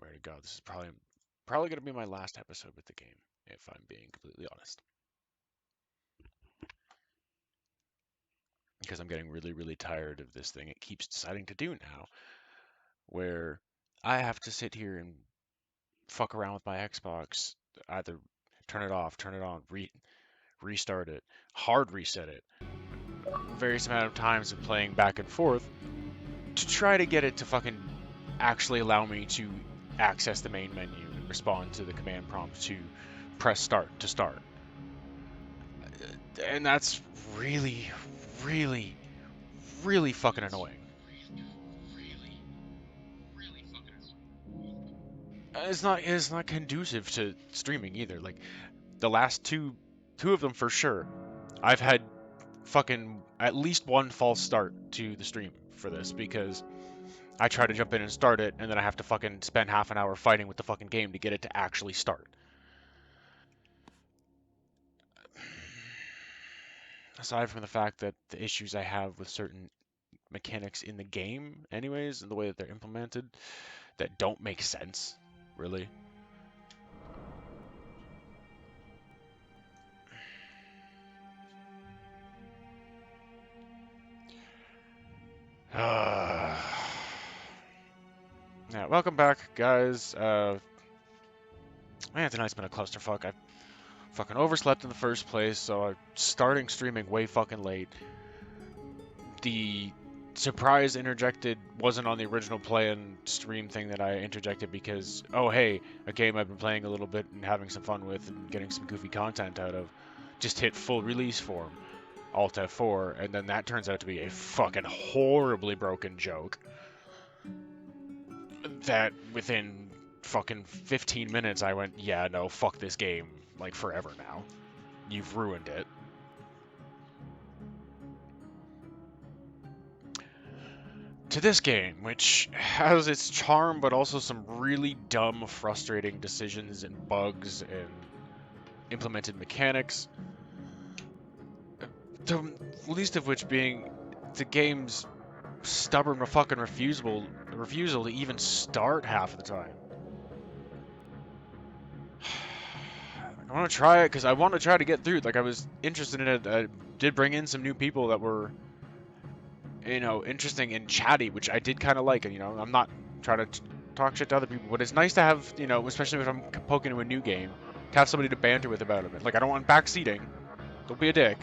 swear to God, this is probably gonna be my last episode with the game, if I'm being completely honest. Because I'm getting really, really tired of this thing it keeps deciding to do now, where I have to sit here and fuck around with my Xbox, either turn it off, turn it on, restart it, hard reset it, various amount of times of playing back and forth to try to get it to fucking actually allow me to access the main menu and respond to the command prompt to press start to start. And that's really, really, really fucking annoying. It's not conducive to streaming either. Like the last two of them for sure. I've had fucking at least one false start to the stream for this because I try to jump in and start it, and then I have to fucking spend half an hour fighting with the fucking game to get it to actually start. Aside from the fact that the issues I have with certain mechanics in the game, anyways, and the way that they're implemented, that don't make sense, really. Yeah, welcome back, guys. Man, tonight's been a clusterfuck. I fucking overslept in the first place, so I'm starting streaming way fucking late. The surprise interjected wasn't on the original play and stream thing that I interjected because, oh hey, a game I've been playing a little bit and having some fun with and getting some goofy content out of, just hit full release form, Alt F4, and then that turns out to be a fucking horribly broken joke that within fucking 15 minutes I went, yeah, no, fuck this game, like forever now. You've ruined it. To this game, which has its charm but also some really dumb, frustrating decisions and bugs and implemented mechanics. The least of which being the game's stubborn fucking refusal to even start half of the time. I want to try it because I want to try to get through it. Like I was interested in it. I did bring in some new people that were, interesting and chatty, which I did kind of like. And I'm not trying to talk shit to other people, but it's nice to have, especially if I'm poking into a new game, to have somebody to banter with about it. Like I don't want backseating. Don't be a dick.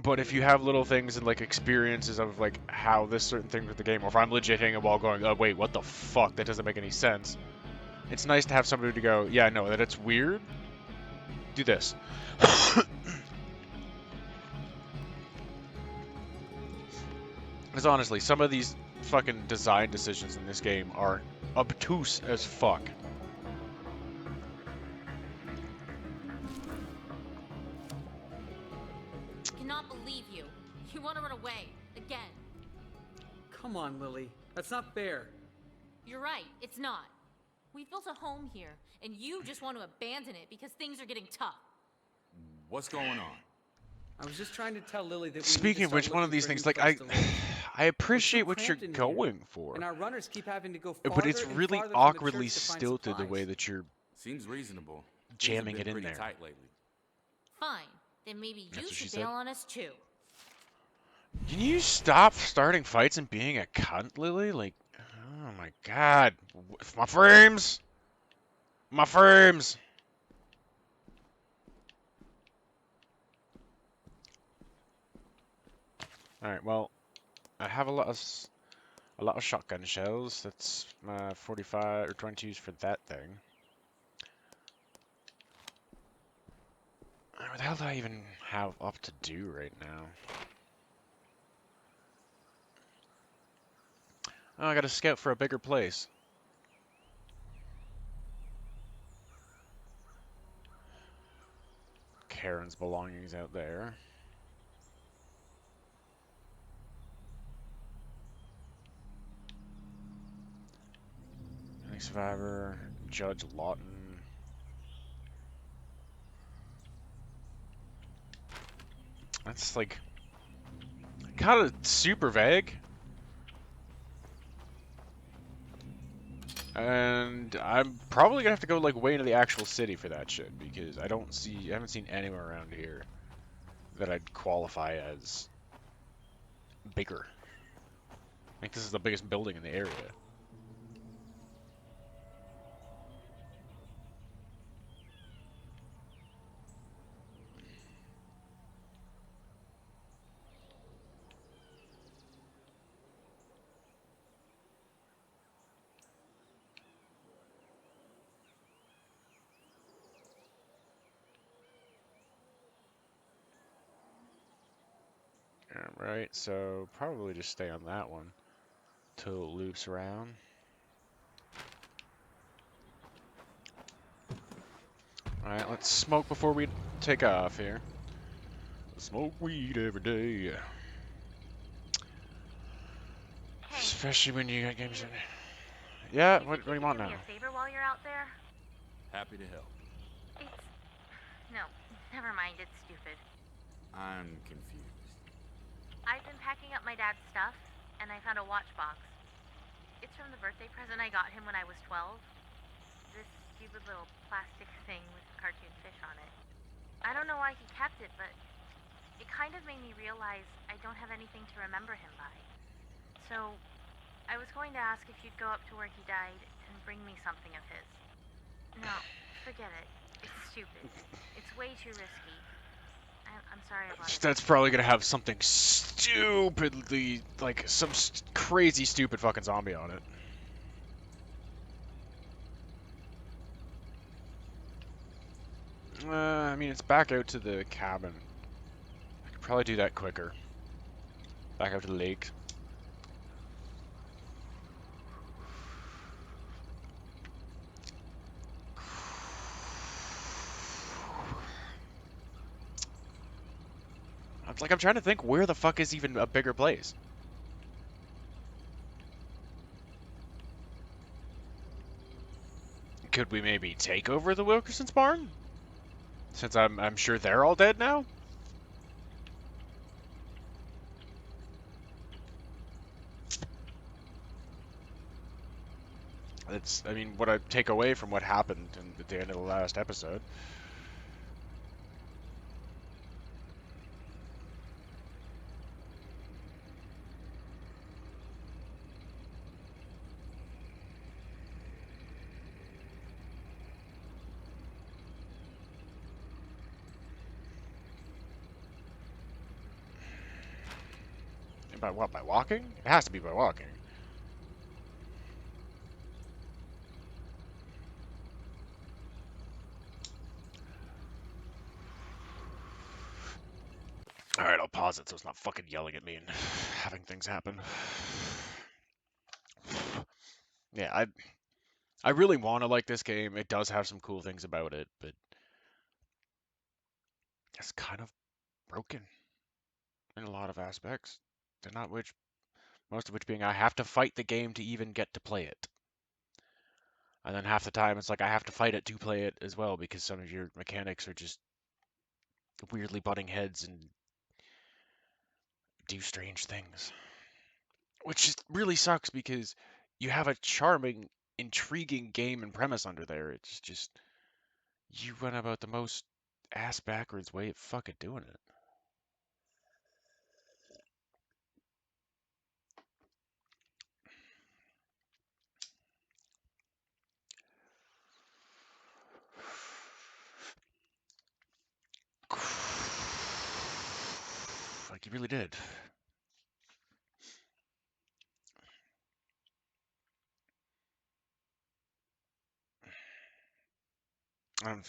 But if you have little things and like experiences of like how this certain thing with the game, or if I'm legit hitting a wall going, oh wait, what the fuck? That doesn't make any sense. It's nice to have somebody to go, yeah, no, that it's weird. Do this. Because honestly, some of these fucking design decisions in this game are obtuse as fuck. I cannot believe you. You want to run away. Again. Come on, Lily. That's not fair. You're right, it's not. We've built a home here, and you just want to abandon it because things are getting tough. What's going on? I was just trying to tell Lily that. Speaking of which, one of these things, like I appreciate what you're going for, and our runners keep having to go farther but it's and really farther from the awkwardly church to find stilted the supplies. way that you're Seems reasonable. jamming Things it have in been pretty there. tight lately. Fine, then maybe That's you what she should said. bail on us too. Can you stop starting fights and being a cunt, Lily? Like, oh my god. My frames! My frames! Alright, well, I have a lot of shotgun shells. That's 45 or 22s for that thing. What the hell do I even have up to do right now? Oh, I gotta scout for a bigger place. Karen's belongings out there. Any survivor, Judge Lawton. That's like kind of super vague. And I'm probably gonna have to go like way into the actual city for that shit because I haven't seen anywhere around here that I'd qualify as bigger. I think this is the biggest building in the area. Alright, so probably just stay on that one till it loops around. Alright, let's smoke before we take off here. Smoke weed every day. Hey, Especially when you got games in. Steve, Yeah, do you what think do you you could want do me now? a favor while you're out there? Happy to help. It's... No, never mind, it's stupid. I'm confused. I've been packing up my dad's stuff, and I found a watch box. It's from the birthday present I got him when I was 12. This stupid little plastic thing with a cartoon fish on it. I don't know why he kept it, but it kind of made me realize I don't have anything to remember him by. So, I was going to ask if you'd go up to where he died and bring me something of his. No, forget it. It's stupid. It's way too risky. I'm sorry I brought it up. That's probably gonna have something stupidly, like some crazy stupid fucking zombie on it. I mean, it's back out to the cabin. I could probably do that quicker. Back out to the lake. I'm trying to think where the fuck is even a bigger place. Could we maybe take over the Wilkerson's barn? Since I'm sure they're all dead now? That's, I mean, what I take away from what happened at the end of the last episode. By what? By walking? It has to be by walking. Alright, I'll pause it so it's not fucking yelling at me and having things happen. Yeah, I really want to like this game. It does have some cool things about it, but it's kind of broken in a lot of aspects. They're not which most of which being I have to fight the game to even get to play it. And then half the time it's like I have to fight it to play it as well because some of your mechanics are just weirdly butting heads and do strange things. Which just really sucks because you have a charming, intriguing game and premise under there. It's just you went about the most ass backwards way of fucking doing it. Like you really did. I'm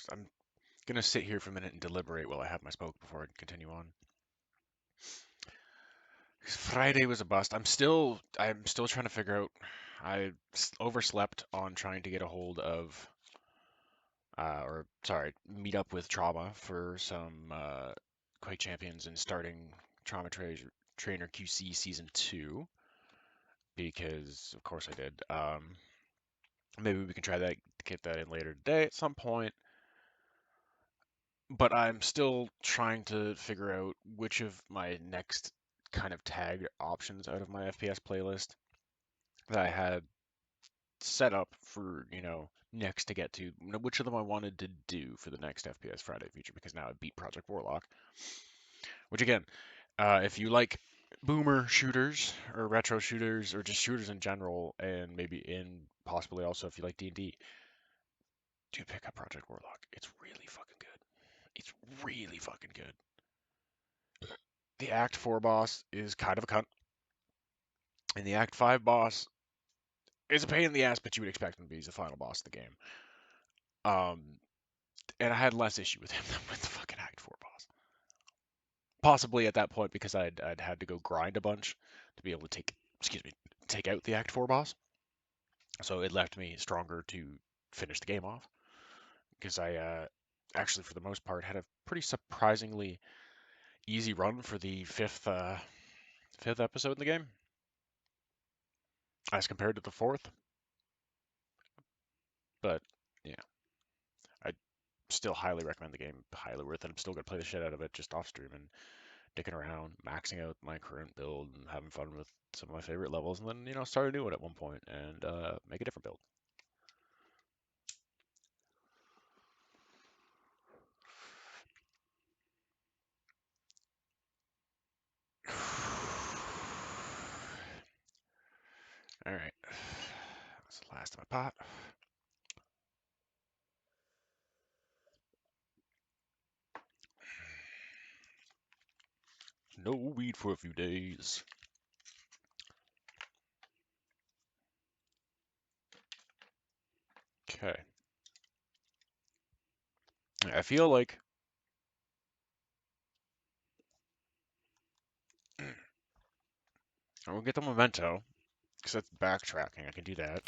gonna sit here for a minute and deliberate while I have my smoke before I continue on. 'Cause Friday was a bust. I'm still trying to figure out. I overslept on trying to get a hold of, or sorry, meet up with Trauma for some Quake Champions and starting Trainer QC Season 2 because of course I did. Maybe we can try that, get that in later today at some point. But I'm still trying to figure out which of my next kind of tagged options out of my FPS playlist that I had set up for, next to get to, which of them I wanted to do for the next FPS Friday feature, because now I beat Project Warlock. Which again, if you like boomer shooters or retro shooters or just shooters in general, and possibly also if you like D&D, do pick up Project Warlock. It's really fucking good. It's really fucking good. The Act 4 boss is kind of a cunt, and the Act 5 boss is a pain in the ass, but you would expect him to be the final boss of the game. And I had less issue with him than with the fucking Act 4 boss. Possibly at that point because I'd had to go grind a bunch to be able to take out the Act 4 boss. So it left me stronger to finish the game off. Because I actually, for the most part, had a pretty surprisingly easy run for the fifth episode in the game, as compared to the fourth. But yeah, I still highly recommend the game. Highly worth it. I'm still gonna play the shit out of it just off stream and dicking around, maxing out my current build and having fun with some of my favorite levels, and then start a new one at one point and make a different build. All right, that's the last of my pot. No weed for a few days. Okay. I feel like I will get the memento, because that's backtracking. I can do that.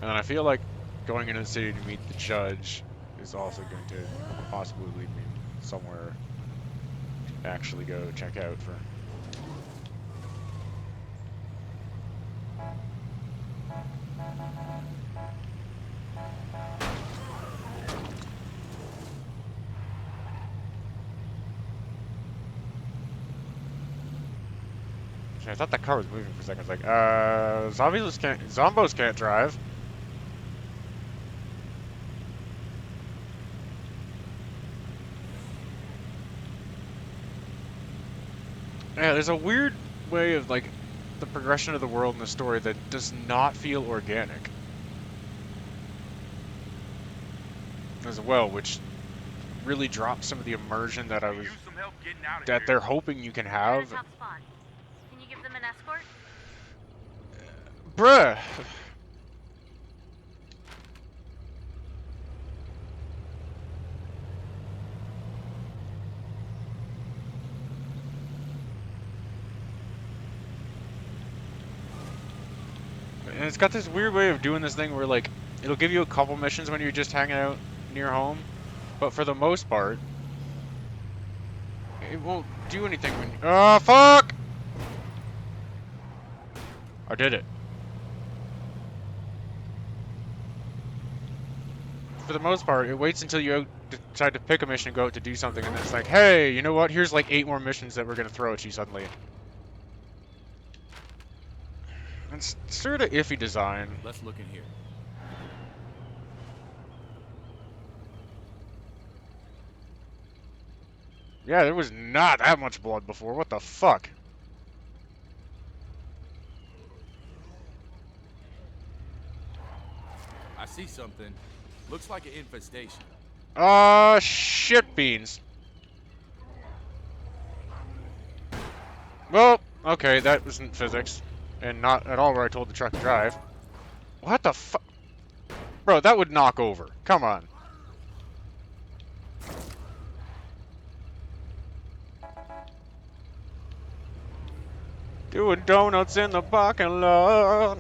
And then I feel like going into the city to meet the judge is also going to possibly lead me somewhere to actually go check out for. I thought that car was moving for a second. I was like, zombos can't drive. Yeah, there's a weird way of like the progression of the world in the story that does not feel organic as well, which really drops some of the immersion that they're hoping you can have. Top spot. Can you give them an escort? Bruh. And it's got this weird way of doing this thing where, like, it'll give you a couple missions when you're just hanging out near home, but for the most part, it won't do anything when you... Oh, fuck! I did it. For the most part, it waits until you decide to pick a mission and go out to do something, and then it's like, hey, you know what? Here's like 8 more missions that we're gonna throw at you suddenly. It's sort of iffy design. Let's look in here. Yeah, there was not that much blood before. What the fuck? I see something. Looks like an infestation. Shit beans. Well, okay, that wasn't physics. And not at all where I told the truck to drive. What the fuck? Bro, that would knock over. Come on. Doing donuts in the parking lot.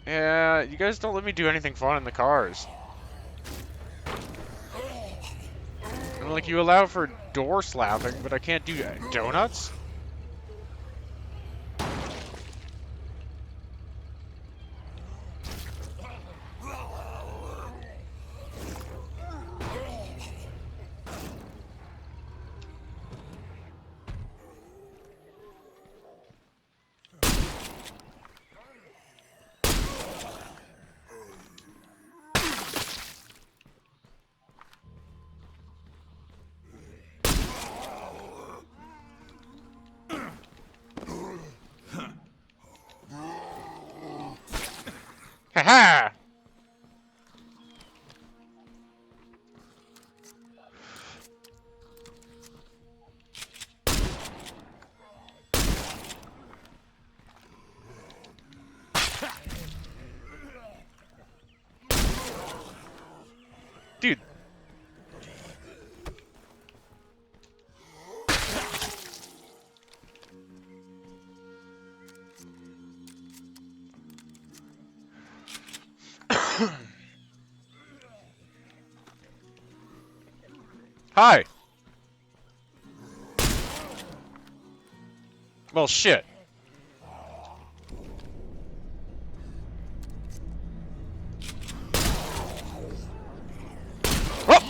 Yeah, you guys don't let me do anything fun in the cars. I'm like, you allow for door slapping, but I can't do donuts? Haha! Dude. Hi. Well, shit. Oh!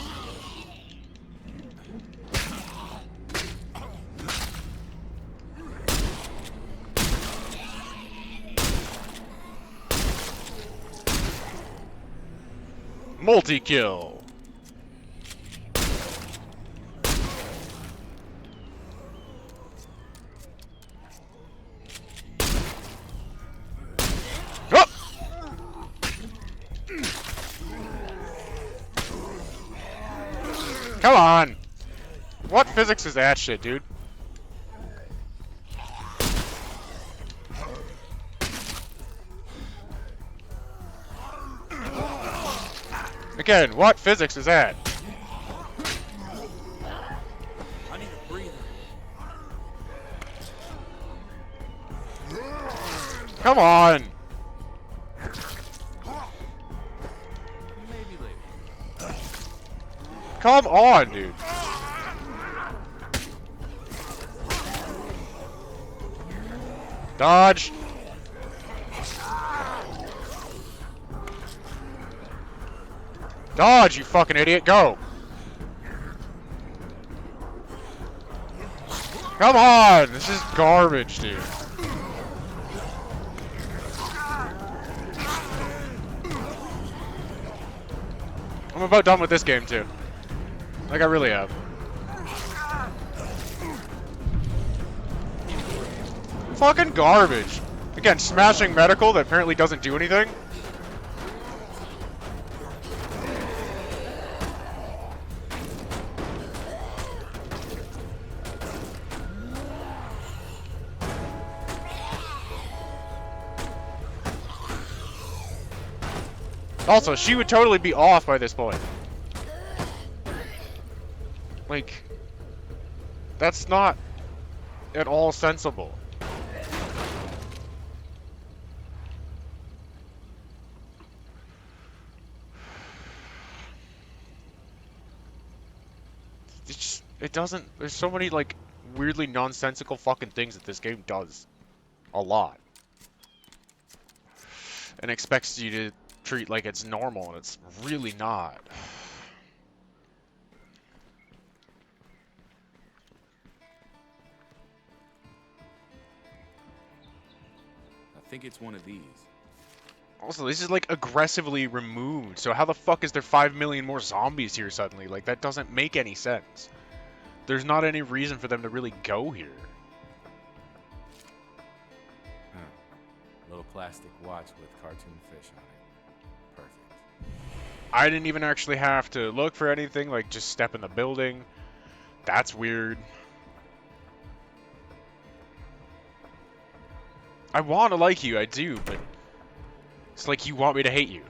Multi-kill. Oh! Come on. What physics is that shit, dude? Again, what physics is that? I need a breather. Come on. Maybe later. Come on, dude. Dodge. Dodge, you fucking idiot. Go. Come on. This is garbage, dude. I'm about done with this game, too. Like, I really am. Fucking garbage. Again, smashing medical that apparently doesn't do anything. Also, she would totally be off by this point. Like, that's not at all sensible. It doesn't, there's so many, like, weirdly nonsensical fucking things that this game does. A lot. And expects you to treat like it's normal, and it's really not. I think it's one of these. Also, this is like aggressively removed, so how the fuck is there 5 million more zombies here suddenly? Like, that doesn't make any sense. There's not any reason for them to really go here. Huh. Little plastic watch with cartoon fish on it. Perfect. I didn't even actually have to look for anything, like just step in the building. That's weird. I want to like you, I do, but it's like you want me to hate you.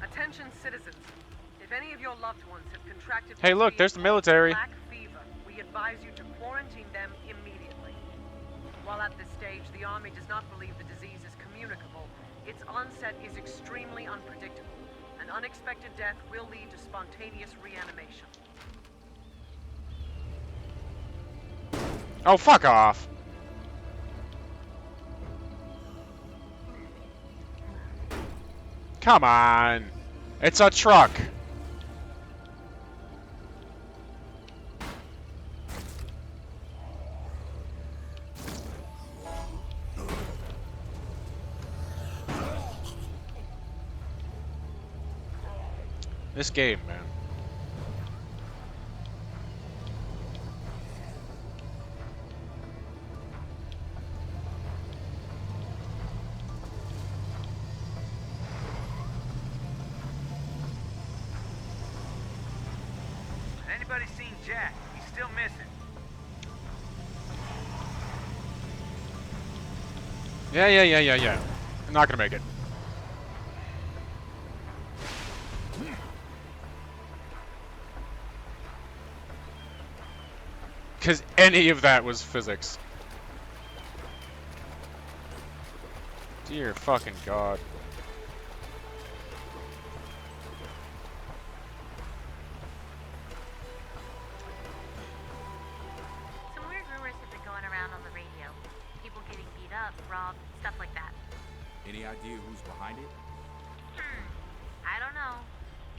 Attention citizens. If any of your loved ones have contracted Hey, look, there's the military. black fever, we advise you to quarantine them immediately. While at this stage, the Army does not believe the disease is communicable, its onset is extremely unpredictable. An unexpected death will lead to spontaneous reanimation. Oh, fuck off. Come on. It's a truck. This game, man. Anybody seen Jack? He's still missing. Yeah. I'm not gonna make it. Because any of that was physics. Dear fucking God. Some weird rumors have been going around on the radio. People getting beat up, robbed, stuff like that. Any idea who's behind it? I don't know.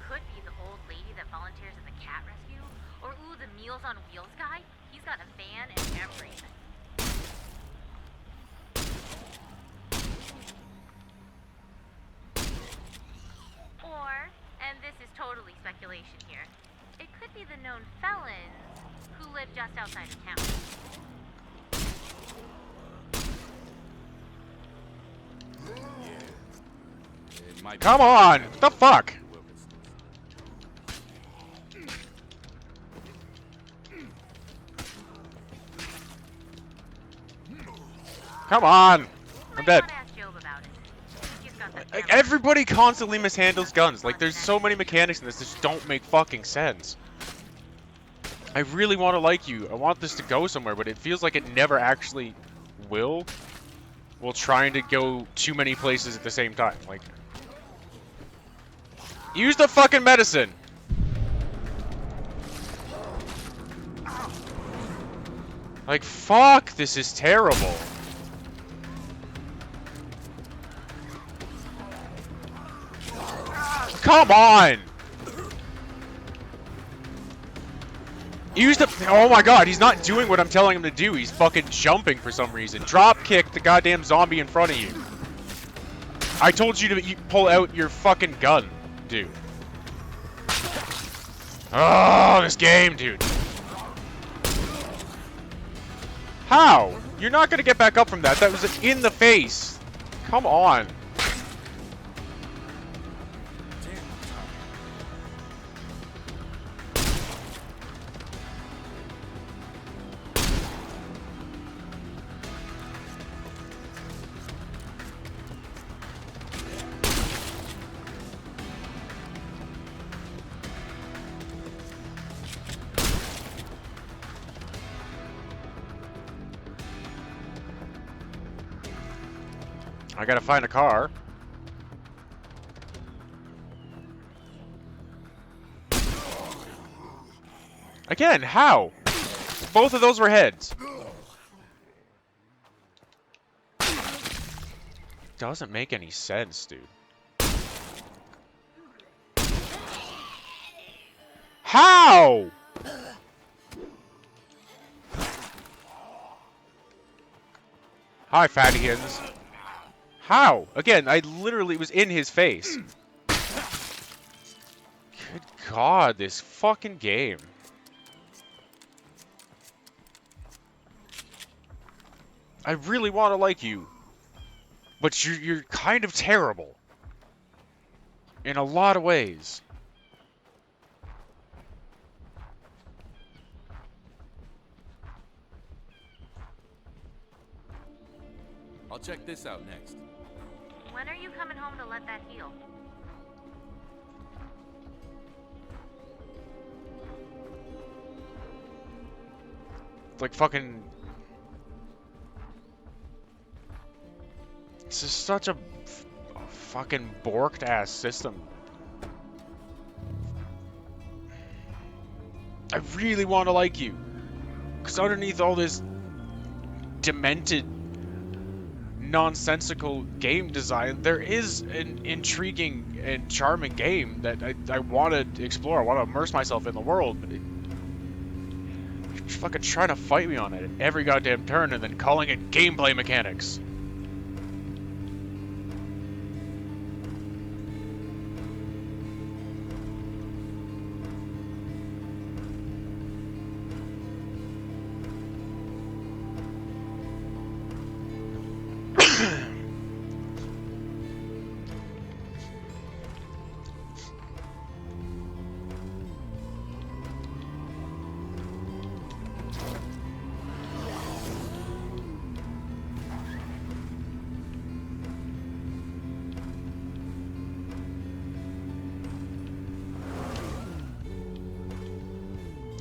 Could be the old lady that volunteers at the cat rescue. Or ooh, the Meals on Wheels guy. He's got a van and everything. Or, and this is totally speculation here, it could be the known felons who live just outside of town. It might be Come on! What the fuck? Come on! I'm dead. Might wanna ask Job about it. He's got that Like, camera. everybody constantly mishandles guns. Like, there's so many mechanics in this that just don't make fucking sense. I really want to like you. I want this to go somewhere, but it feels like it never actually will. While trying to go too many places at the same time. Like, use the fucking medicine! Like, fuck, this is terrible. Come on! Use the... Oh my god, he's not doing what I'm telling him to do. He's fucking jumping for some reason. Drop kick the goddamn zombie in front of you. I told you to pull out your fucking gun, dude. Oh, this game, dude. How? You're not gonna get back up from that. That was in the face. Come on. I gotta find a car. Again, how? Both of those were heads. Doesn't make any sense, dude. How? Hi, fattigans. How? Again, I literally was in his face. Good God, this fucking game. I really want to like you, but you're kind of terrible in a lot of ways. I'll check this out next. When are you coming home to let that heal? It's like fucking This is such a fucking borked ass system. I really want to like you, because underneath all this demented, nonsensical game design, there is an intriguing and charming game that I want to explore. I want to immerse myself in the world, but it's fucking trying to fight me on it at every goddamn turn and then calling it gameplay mechanics.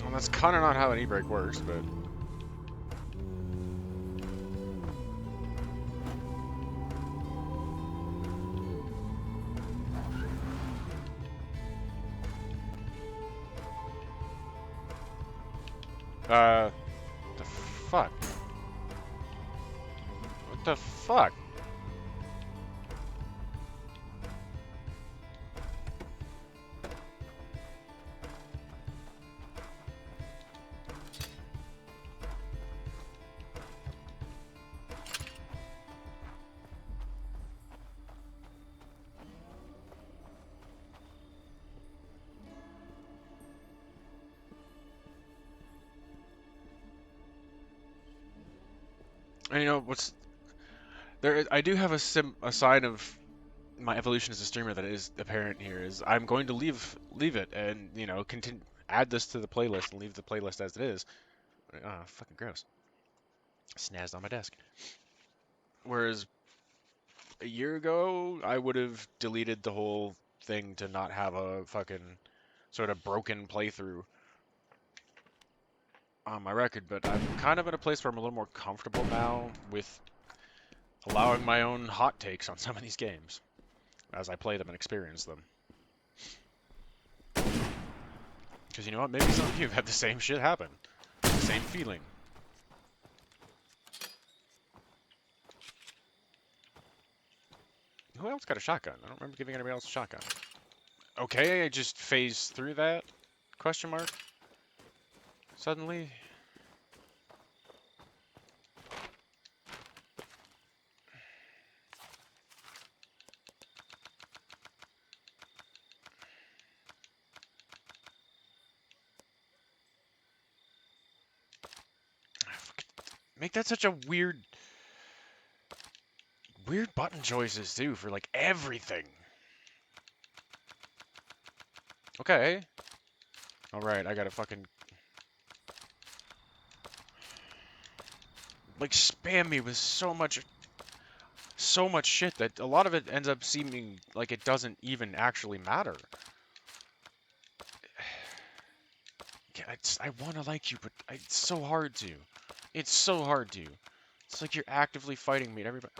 Well, that's kind of not how an e-brake works, but... the fuck? What the fuck? And you know, what's... I do have a sign of my evolution as a streamer that is apparent here, is I'm going to leave it and, you know, continue... add this to the playlist and leave the playlist as it is. Ah, fucking gross. Snazzed on my desk. Whereas a year ago, I would have deleted the whole thing to not have a fucking sort of broken playthrough on my record, but I'm kind of in a place where I'm a little more comfortable now with allowing my own hot takes on some of these games as I play them and experience them. Because you know what? Maybe some of you have had the same shit happen. The same feeling. Who else got a shotgun? I don't remember giving anybody else a shotgun. Okay, I just phased through that? Question mark? Suddenly? Make that such a weird button choices too for like everything. Okay. Alright, I gotta fucking like spam me with so much shit that a lot of it ends up seeming like it doesn't even actually matter. I want to like you, but it's so hard to. It's so hard to. It's like you're actively fighting me at everybody.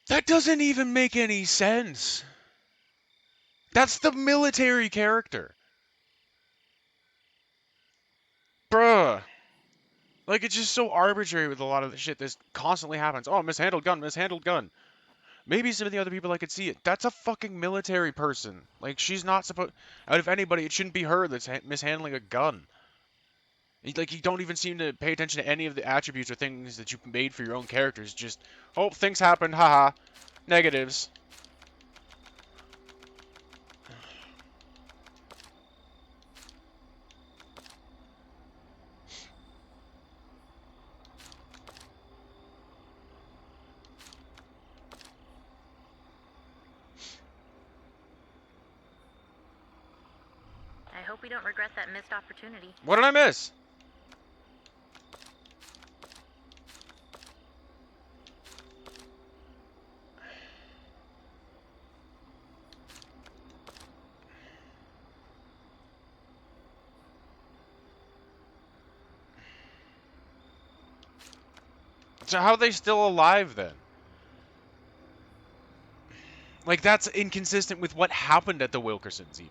That doesn't even make any sense. That's the military character. Bruh. Like, it's just so arbitrary with a lot of the shit that constantly happens. Oh, mishandled gun, mishandled gun. Maybe some of the other people I could see it. That's a fucking military person. Like, she's not supposed... Out of anybody, it shouldn't be her that's mishandling a gun. Like, you don't even seem to pay attention to any of the attributes or things that you've made for your own characters. Just, oh, things happened, haha. Negatives. I hope we don't regret that missed opportunity. What did I miss? So how are they still alive then? Like, that's inconsistent with what happened at the Wilkersons, even.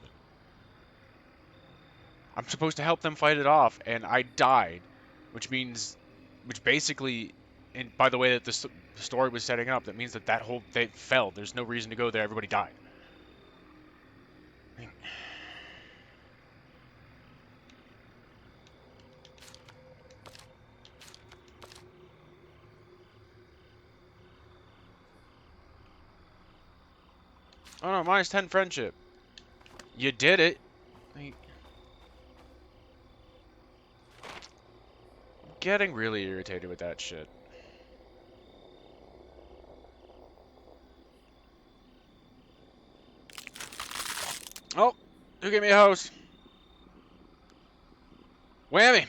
I'm supposed to help them fight it off, and I died, which basically, and by the way that the story was setting up, that means that whole they fell. There's no reason to go there. Everybody died. Oh no, -10 friendship. You did it. Like, getting really irritated with that shit. Oh, who gave me a hose? Whammy.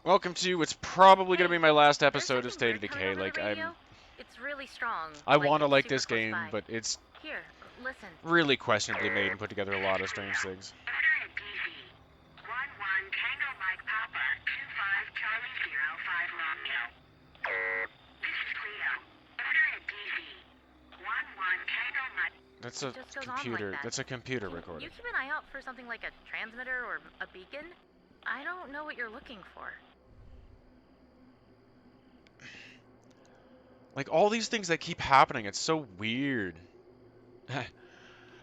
Welcome to what's probably gonna be my last episode of There's State of something weird coming Decay. over the Like, radio. It's really strong. I like want to it's like super this close game, by. but it's Here, listen. really questionably made and put together a lot of strange things. Order at DC. 11 Tango Mike Papa 25 Charlie 05 Romeo. This is Cleo. Order at DC. 11 Tango Mike. That's a It just goes on like computer. that. That's a computer Can recording. you keep an eye out for something like a transmitter or a beacon? I don't know what you're looking for. Like, all these things that keep happening, it's so weird.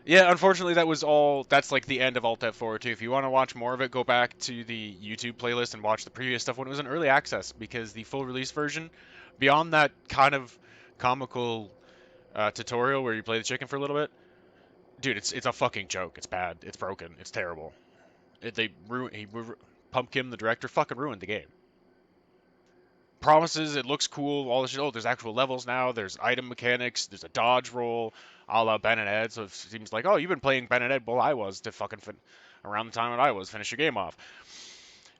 Yeah, unfortunately, that's like the end of Alt F4 too. If you want to watch more of it, go back to the YouTube playlist and watch the previous stuff when it was in early access, because the full release version, beyond that kind of comical tutorial where you play the chicken for a little bit, dude, it's a fucking joke. It's bad. It's broken. It's terrible. Pumpkin, the director, fucking ruined the game. Promises, it looks cool, all this shit. Oh, there's actual levels now, there's item mechanics, there's a dodge roll, a la Ben and Ed, so it seems like, oh, you've been playing Ben and Ed while I was, to fucking around the time that I was, finish your game off.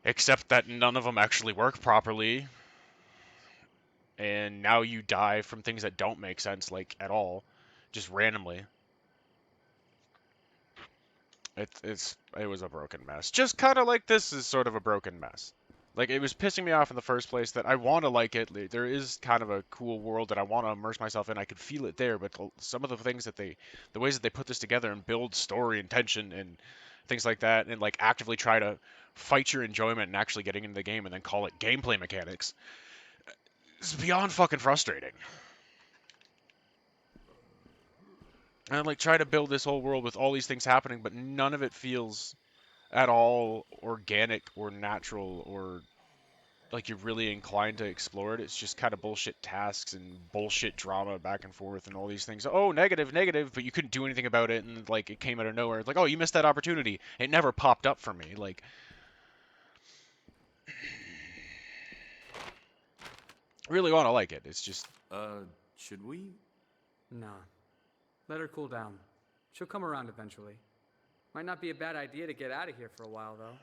Except that none of them actually work properly, and now you die from things that don't make sense, like, at all, just randomly. It was a broken mess. Just kind of like this is sort of a broken mess. Like, it was pissing me off in the first place that I want to like it. There is kind of a cool world that I want to immerse myself in. I could feel it there, but some of the things the ways that they put this together and build story and tension and things like that, and like actively try to fight your enjoyment and actually getting into the game and then call it gameplay mechanics, is beyond fucking frustrating. And like try to build this whole world with all these things happening, but none of it feels at all organic or natural or like you're really inclined to explore it. It's just kind of bullshit tasks and bullshit drama back and forth and all these things. Oh, negative, negative, but you couldn't do anything about it, and like it came out of nowhere. It's like, oh, you missed that opportunity. It never popped up for me. Like, really want to like it. It's just, Should we? Nah. Let her cool down. She'll come around eventually. Might not be a bad idea to get out of here for a while, though.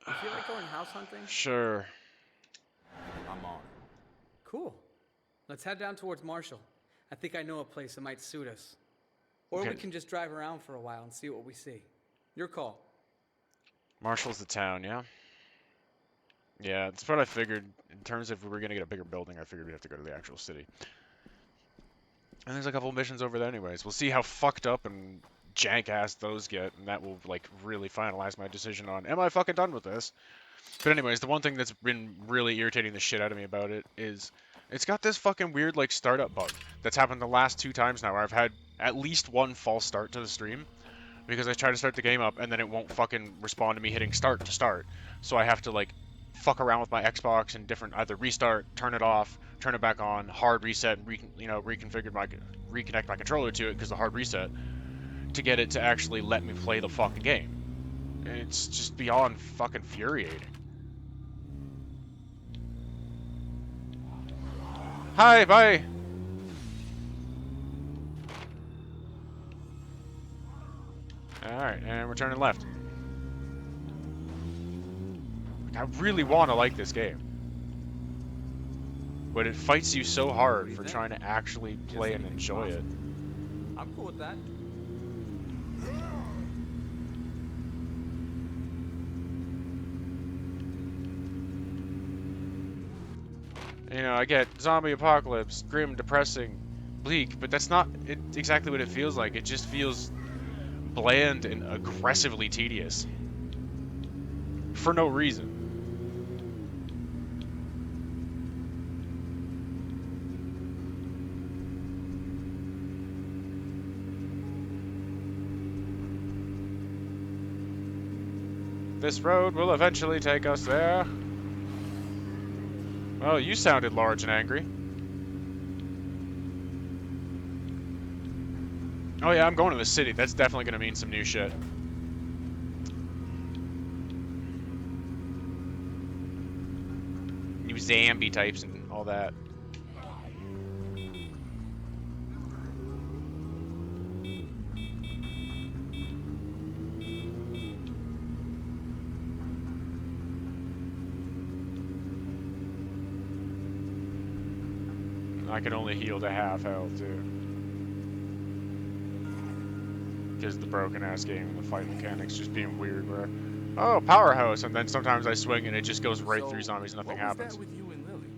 You feel like going house hunting? sure. I'm on. Cool. Let's head down towards Marshall. I think I know a place that might suit us. Or Okay. we can just drive around for a while and see what we see. Your call. Marshall's the town, yeah? Yeah, that's what I figured. In terms of if we were going to get a bigger building, I figured we'd have to go to the actual city. And there's a couple missions over there anyways. We'll see how fucked up and jank-ass those get, and that will, like, really finalize my decision on, am I fucking done with this? But anyways, the one thing that's been really irritating the shit out of me about it is it's got this fucking weird, like, startup bug that's happened the last 2 times now where I've had at least one false start to the stream because I try to start the game up and then it won't fucking respond to me hitting start to start. So I have to, like, fuck around with my Xbox and different, either restart, turn it off, turn it back on, hard reset, and reconnect my controller to it because the hard reset to get it to actually let me play the fucking game. And it's just beyond fucking infuriating. Hi, bye. Alright, and we're turning left. I really want to like this game. But it fights you so hard for trying to actually play and enjoy it. I'm cool with that. You know, I get zombie apocalypse, grim, depressing, bleak, but that's not exactly what it feels like. It just feels bland and aggressively tedious. For no reason. This road will eventually take us there. Well, you sounded large and angry. Oh yeah, I'm going to the city. That's definitely going to mean some new shit. New zombie types and all that. I can only heal to half health too. Because the broken ass game and the fight mechanics just being weird where, oh, powerhouse, and then sometimes I swing and it just goes right through zombies, nothing happens. What was that with you and Lily?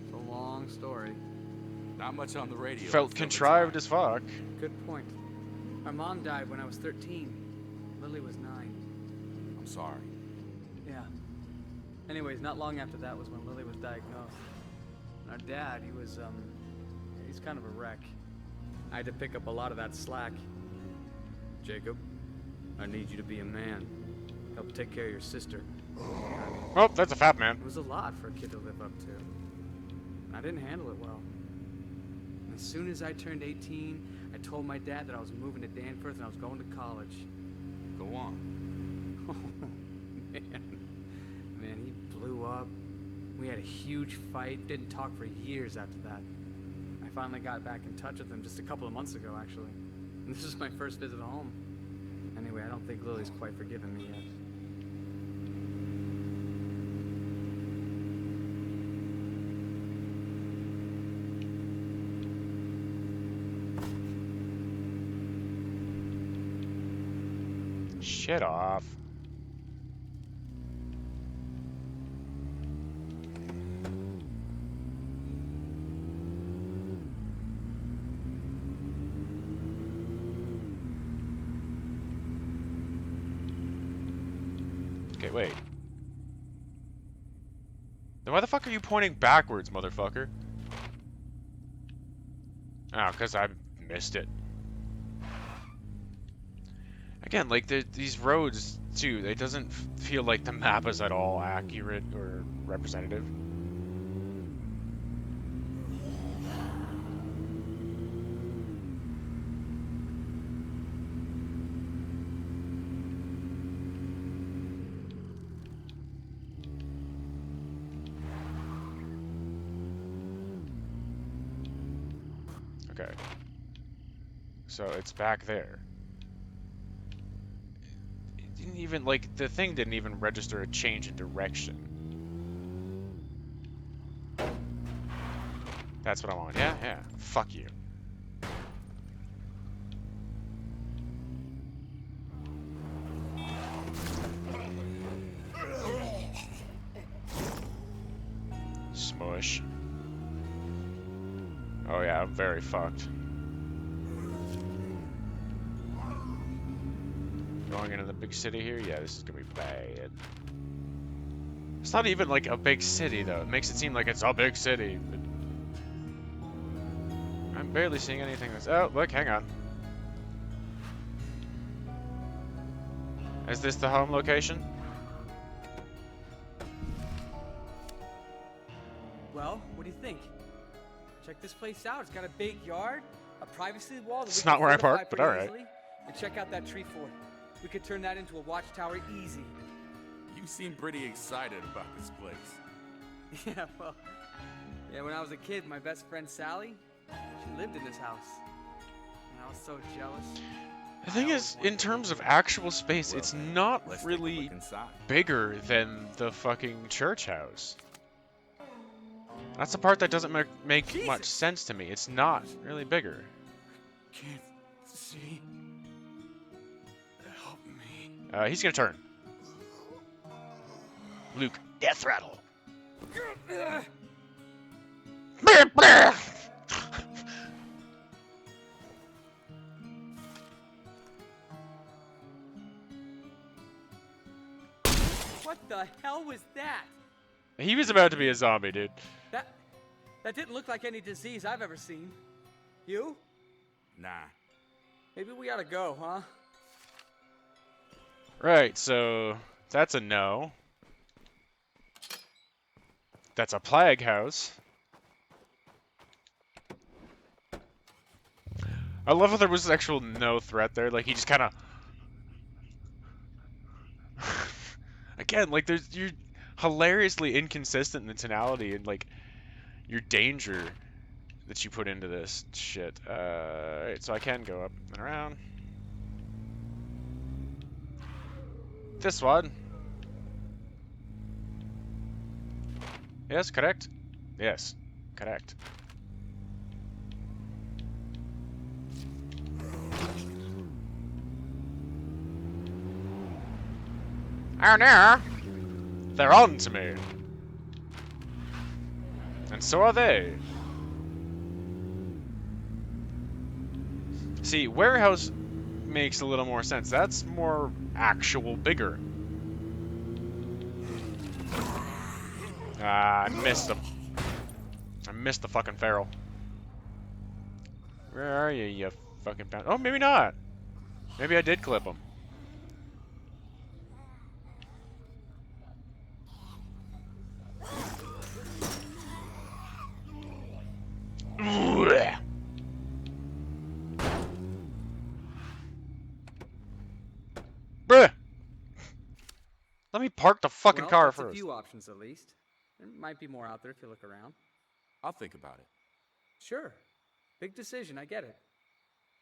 It's a long story. Not much on the radio. Felt contrived as fuck. Good point. My mom died when I was 13. Lily was 9. I'm sorry. Yeah. Anyways, not long after that was when Lily was diagnosed. And our dad, he's kind of a wreck. I had to pick up a lot of that slack. Jacob, I need you to be a man. Help take care of your sister. Oh, that's a fat man. It was a lot for a kid to live up to. I didn't handle it well. And as soon as I turned 18, I told my dad that I was moving to Danforth and I was going to college. Go on. Oh, man, he blew up. We had a huge fight, didn't talk for years after that. I finally got back in touch with him just a couple of months ago, actually. And this is my first visit home. Anyway, I don't think Lily's quite forgiven me yet. Shit off. Okay, wait. Then why the fuck are you pointing backwards, motherfucker? Oh, because I missed it. Again, like, these roads, too, it doesn't feel like the map is at all accurate or representative. Okay. So it's back there. It didn't even, like, the thing didn't even register a change in direction. That's what I want. Yeah, yeah. Fuck you. Smush. Oh yeah, I'm very fucked. Going into the big city here? Yeah, this is gonna be bad. It's not even like a big city though. It makes it seem like it's a big city. But I'm barely seeing anything that's... Oh, look, hang on. Is this the home location? Well, what do you think? Check this place out. It's got a big yard, a privacy wall. That It's we can not where I fortify parked, but pretty alright. easily. And check out that tree fort. We could turn that into a watchtower easy. You seem pretty excited about this place. Yeah, well, when I was a kid, my best friend Sally, she lived in this house. And I was so jealous. The thing is, in terms of actual space, Well, it's then, not let's take a really look inside. bigger than the fucking church house. That's the part that doesn't make much sense to me. It's not really bigger. Can't see. Help me. He's gonna turn. Luke, death rattle. What the hell was that? He was about to be a zombie, dude. That didn't look like any disease I've ever seen. You? Nah. Maybe we ought to go, huh? Right, so that's a no. That's a plague house. I love how there was actual no threat there. Like he just kind of, again, like you're hilariously inconsistent in the tonality and like your danger that you put into this shit. Alright, so I can go up and around. This one. Yes, correct. Yes, correct. Oh no! They're on to me. And so are they. See, warehouse makes a little more sense. That's more actual bigger. Ah, I missed him. I missed the fucking feral. Where are you, you fucking pound? Oh, maybe not. Maybe I did clip him. Bruh! Let me park the fucking Well, car that's first. a few options at least. There might be more out there if you look around. I'll think about it. Sure. Big decision, I get it.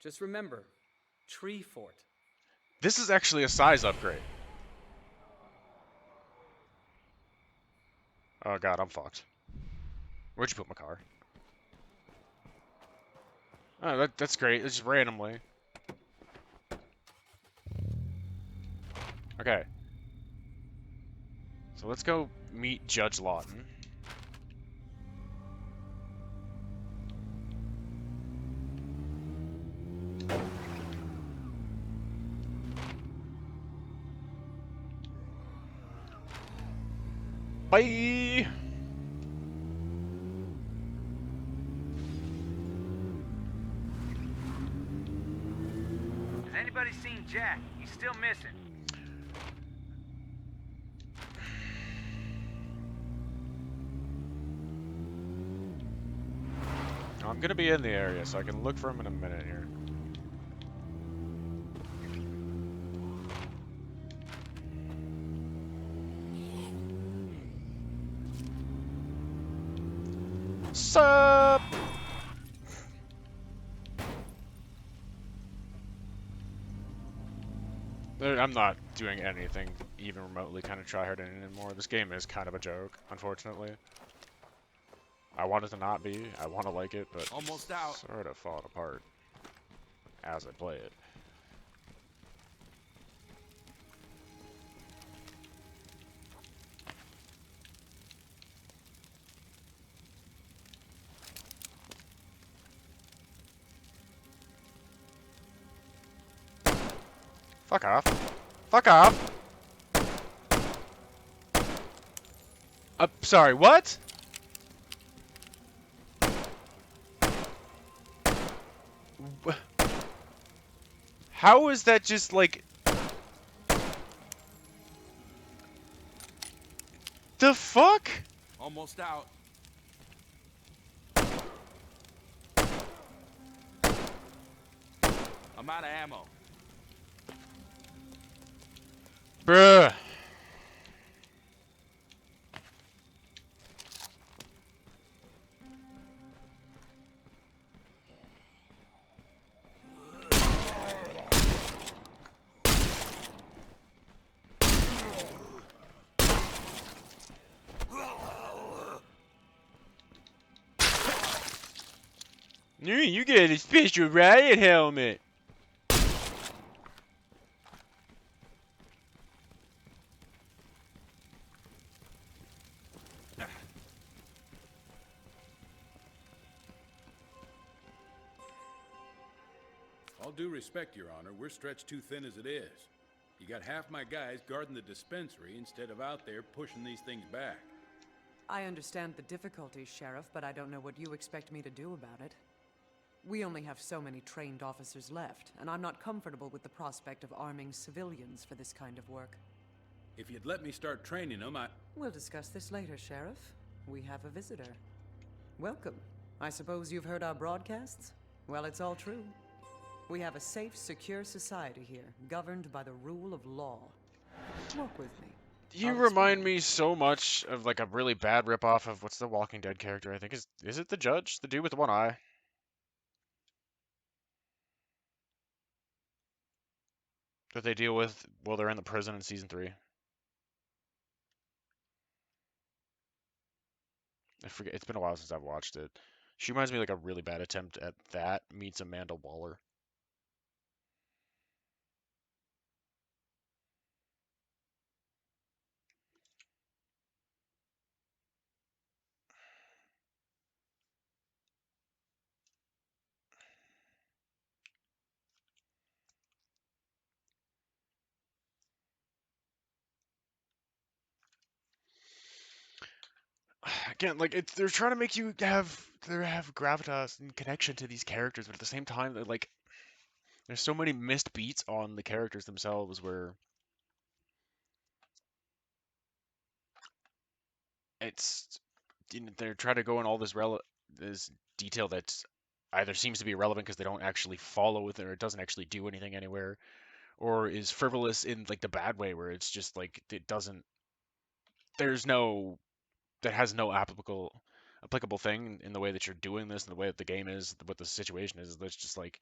Just remember, tree fort. This is actually a size upgrade. Oh god, I'm fucked. Where'd you put my car? Oh, that's great. It's just randomly. Okay. So let's go meet Judge Lawton. Bye! Has anybody seen Jack? He's still missing. I'm gonna be in the area, so I can look for him in a minute here. Sup? I'm not doing anything even remotely kind of tryhard anymore. This game is kind of a joke, unfortunately. I want it to not be. I want to like it, but Almost out. sort of falling apart as I play it. Fuck off. Fuck off! Sorry, what? How is that just like... The fuck? Almost out. I'm out of ammo. Bruh. You get a special riot helmet. All due respect, Your Honor, we're stretched too thin as it is. You got half my guys guarding the dispensary instead of out there pushing these things back. I understand the difficulties, Sheriff, but I don't know what you expect me to do about it. We only have so many trained officers left, and I'm not comfortable with the prospect of arming civilians for this kind of work. If you'd let me start training them, We'll discuss this later, Sheriff. We have a visitor. Welcome. I suppose you've heard our broadcasts? Well, it's all true. We have a safe, secure society here, governed by the rule of law. Walk with me. You I'll remind explain. me so much of like a really bad ripoff of what's the Walking Dead character? I think is it the judge, the dude with the one eye? That they deal with while they're in the prison in season 3. I forget. It's been a while since I've watched it. She reminds me like a really bad attempt at that meets Amanda Waller. Again, like they're trying to make you have gravitas and connection to these characters, but at the same time, they're like there's so many missed beats on the characters themselves where it's they're trying to go in all this detail that either seems to be irrelevant because they don't actually follow with it or it doesn't actually do anything anywhere, or is frivolous in like the bad way where it's just like it doesn't there's no that has no applicable thing in the way that you're doing this and the way that the game is, what the situation is. That's just like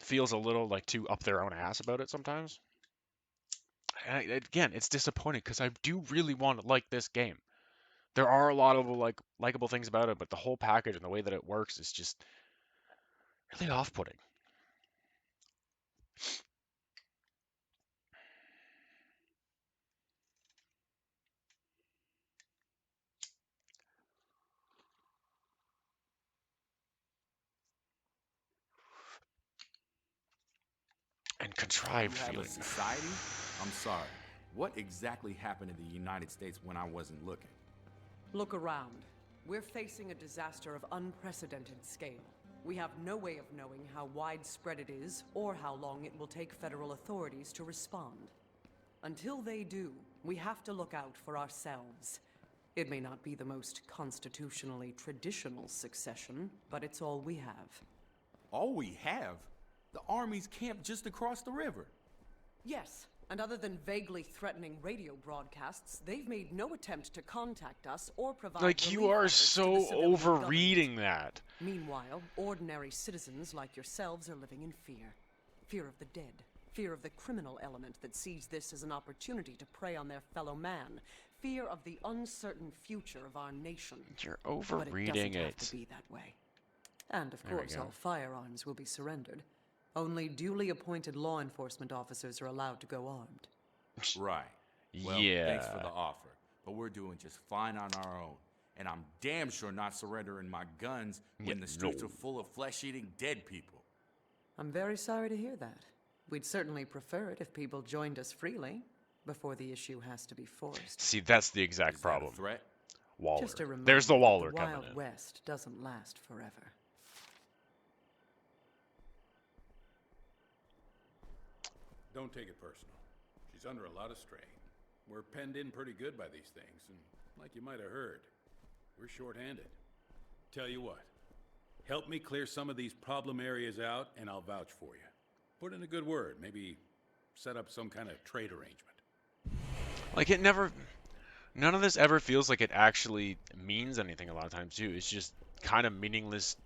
feels a little like too up their own ass about it sometimes. And again, it's disappointing because I do really want to like this game. There are a lot of like likable things about it, but the whole package and the way that it works is just really off-putting. And contrived You have a feeling. society? I'm sorry. What exactly happened in the United States when I wasn't looking? Look around. We're facing a disaster of unprecedented scale. We have no way of knowing how widespread it is or how long it will take federal authorities to respond. Until they do, we have to look out for ourselves. It may not be the most constitutionally traditional succession, but it's all we have. All we have? The Army's camped just across the river. Yes, and other than vaguely threatening radio broadcasts, they've made no attempt to contact us or provide Like you relief are efforts to so the civilian overreading government. that. Meanwhile, ordinary citizens like yourselves are living in fear. Fear of the dead. Fear of the criminal element that sees this as an opportunity to prey on their fellow man. Fear of the uncertain future of our nation. You're But overreading it doesn't have it. to be that way. And of There we course, go. all firearms will be surrendered. Only duly appointed law enforcement officers are allowed to go armed. Right. Well, Yeah. thanks for the offer, but we're doing just fine on our own. And I'm damn sure not surrendering my guns when Yeah, the streets no. are full of flesh-eating dead people. I'm very sorry to hear that. We'd certainly prefer it if people joined us freely, before the issue has to be forced. See, that's the exact Is that a problem. threat? Waller. Just a reminder There's the that Waller the coming Wild in. West doesn't last forever. don't take it personal. She's under a lot of strain. We're penned in pretty good by these things, and like you might have heard, we're short-handed. Tell you what, help me clear some of these problem areas out, and I'll vouch for you. Put in a good word, maybe set up some kind of trade arrangement. Like it never, none of this ever feels like it actually means anything a lot of times too. It's just kind of meaningless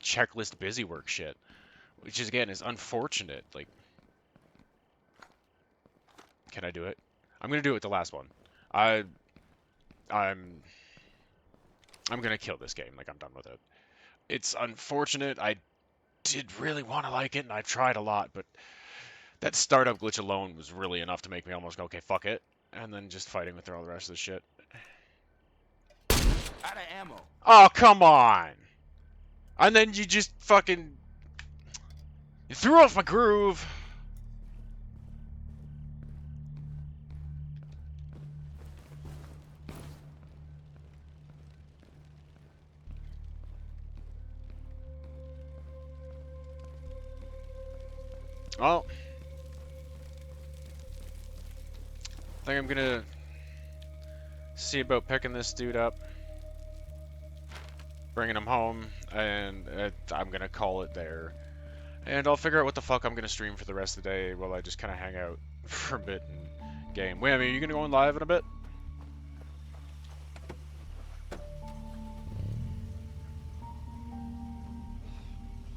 checklist busy work shit, which is again is unfortunate. Like, can I do it? I'm gonna do it with the last one. I'm gonna kill this game. Like I'm done with it. It's unfortunate. I did really want to like it, and I tried a lot, but that startup glitch alone was really enough to make me almost go, okay, fuck it. And then just fighting with all the rest of the shit. Out of ammo. Oh, come on! And then you just fucking... You threw off my groove. Well, I think I'm gonna see about picking this dude up, bringing him home, and I'm gonna call it there. And I'll figure out what the fuck I'm gonna stream for the rest of the day while I just kind of hang out for a bit and game. Wait, are you gonna go on live in a bit?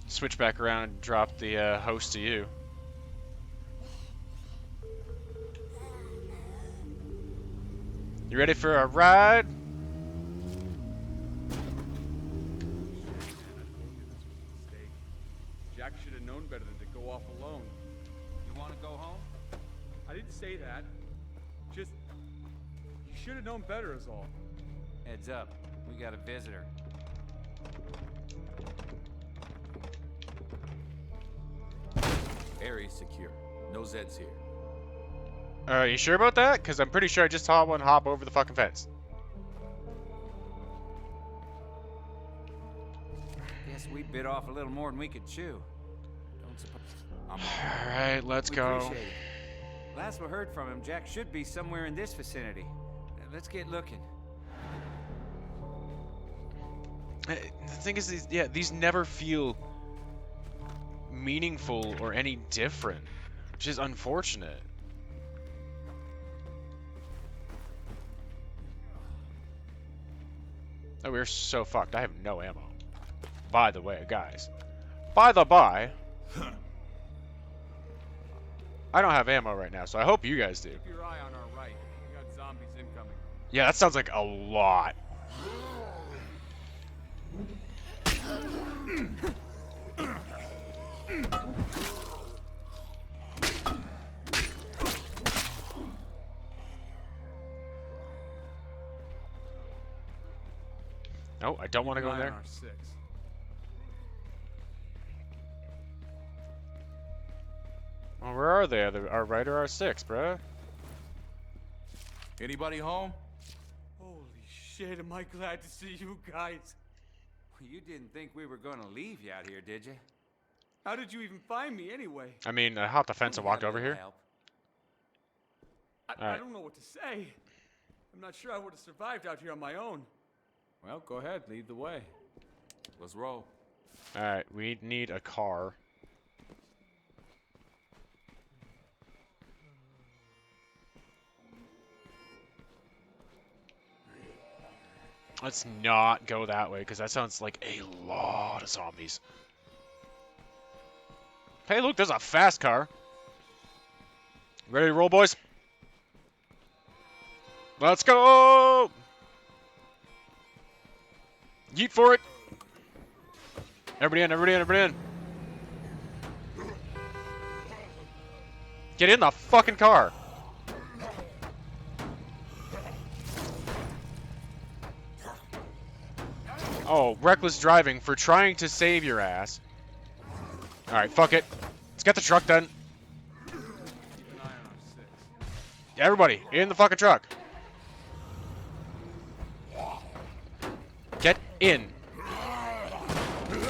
Switch back around and drop the host to you. You ready for a ride? Jack should have known better than to go off alone. You want to go home? I didn't say that. Just, you should have known better is all. Heads up. We got a visitor. Area's secure. No Zeds here. You sure about that? Because I'm pretty sure I just saw one hop over the fucking fence. Guess we bit off a little more than we could chew. Don't suppose. Alright, let's go. Appreciate it. Last we heard from him, Jack should be somewhere in this vicinity. Let's get looking. The thing is, these never feel meaningful or any different, which is unfortunate. Oh, we're so fucked. I have no ammo. By the way, guys. By the by, I don't have ammo right now, so I hope you guys do. Keep your eye on our right. We got zombies incoming. Yeah, that sounds like a lot. No, I don't want to go in there. Well, where are they? Our right or our six, bruh? Anybody home? Holy shit, am I glad to see you guys. You didn't think we were going to leave you out here, did you? How did you even find me anyway? I mean, I hopped the fence and walked Got a over little here. help. I don't know what to say. I'm not sure I would have survived out here on my own. Well, go ahead. Lead the way. Let's roll. Alright, we need a car. Let's not go that way, because that sounds like a lot of zombies. Hey, look, there's a fast car. Ready to roll, boys? Let's go! Yeet for it! Everybody in, everybody in, everybody in. Get in the fucking car! Oh, reckless driving for trying to save your ass. Alright, fuck it. Let's get the truck done. Keep an eye on our six. Everybody, in the fucking truck. Get in.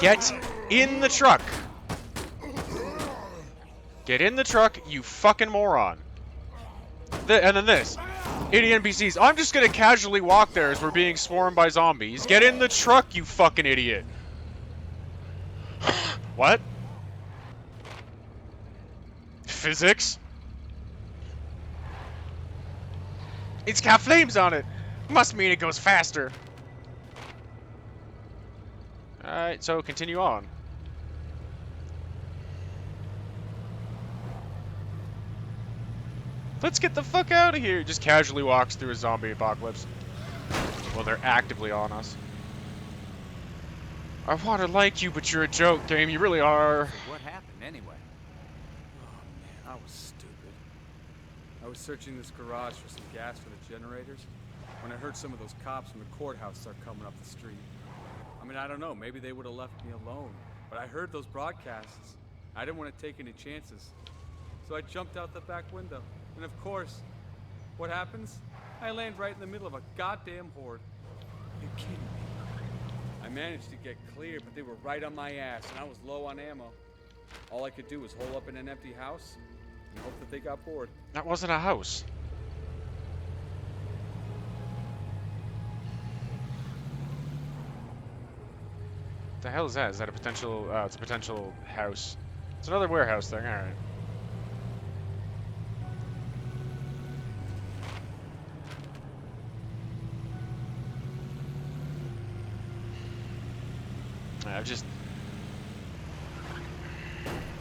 Get in the truck. Get in the truck, you fucking moron. And then this. Idiot NPCs. I'm just gonna casually walk there as we're being swarmed by zombies. Get in the truck, you fucking idiot. What? Physics? It's got flames on it. Must mean it goes faster. Alright, so continue on. Let's get the fuck out of here. Just casually walks through a zombie apocalypse. Well, they're actively on us. I want to like you, but you're a joke, game. You really are. So what happened anyway? Oh man, I was stupid. I was searching this garage for some gas for the generators when I heard some of those cops from the courthouse start coming up the street. I mean, I don't know. Maybe they would have left me alone. But I heard those broadcasts. I didn't want to take any chances. So I jumped out the back window. And of course, what happens? I land right in the middle of a goddamn horde. You're kidding me. I managed to get clear, but they were right on my ass, and I was low on ammo. All I could do was hole up in an empty house and hope that they got bored. That wasn't a house. The hell is that? Is that a potential? It's a potential house. It's another warehouse thing. All right.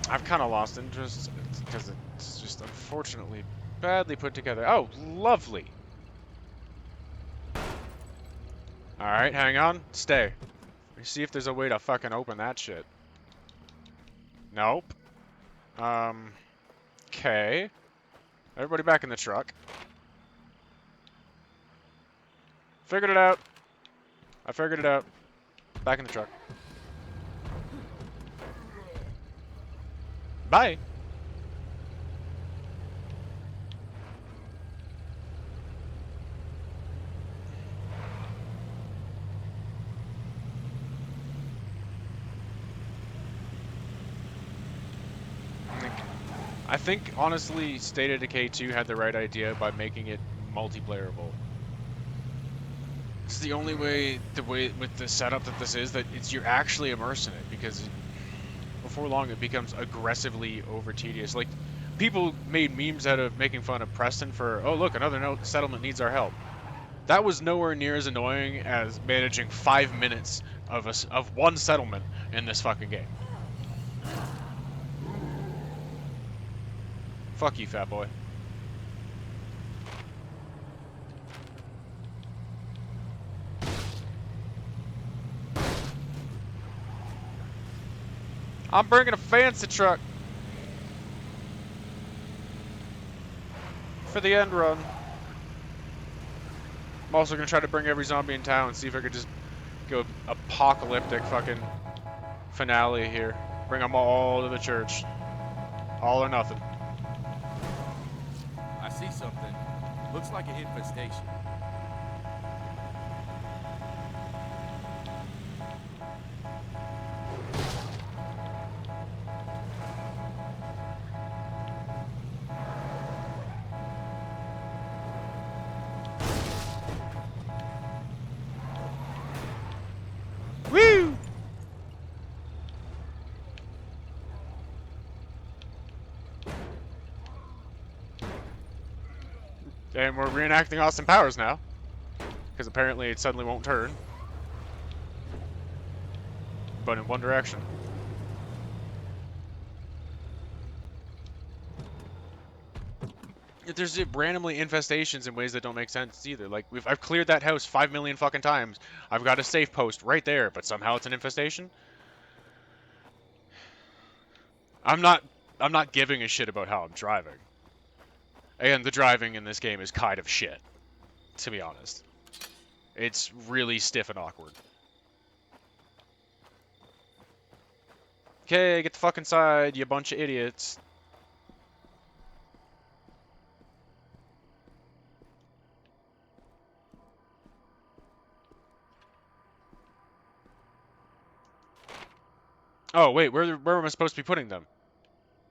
I've kind of lost interest because it's just unfortunately badly put together. Oh, lovely. All right, hang on. Stay. Let me see if there's a way to fucking open that shit. Nope. Okay. Everybody back in the truck. Figured it out. I figured it out. Back in the truck. Bye. I think, honestly, State of Decay 2 had the right idea by making it multiplayerable. It's the only way, with the setup that this is, that you're actually immersed in it, because before long it becomes aggressively over tedious. Like, people made memes out of making fun of Preston for, oh look, another settlement needs our help. That was nowhere near as annoying as managing 5 minutes of one settlement in this fucking game. Fuck you, fat boy. I'm bringing a fancy truck for the end run. I'm also gonna try to bring every zombie in town and see if I could just go apocalyptic fucking finale here. Bring them all to the church. All or nothing. I see something. Looks like an infestation. Woo! And we're reenacting Austin Powers now. Because apparently it suddenly won't turn. But in one direction. There's randomly infestations in ways that don't make sense either. Like, I've cleared that house 5 million fucking times. I've got a safe post right there, but somehow it's an infestation? I'm not giving a shit about how I'm driving. And the driving in this game is kind of shit, to be honest. It's really stiff and awkward. Okay, get the fuck inside, you bunch of idiots. Oh, wait, where am I supposed to be putting them?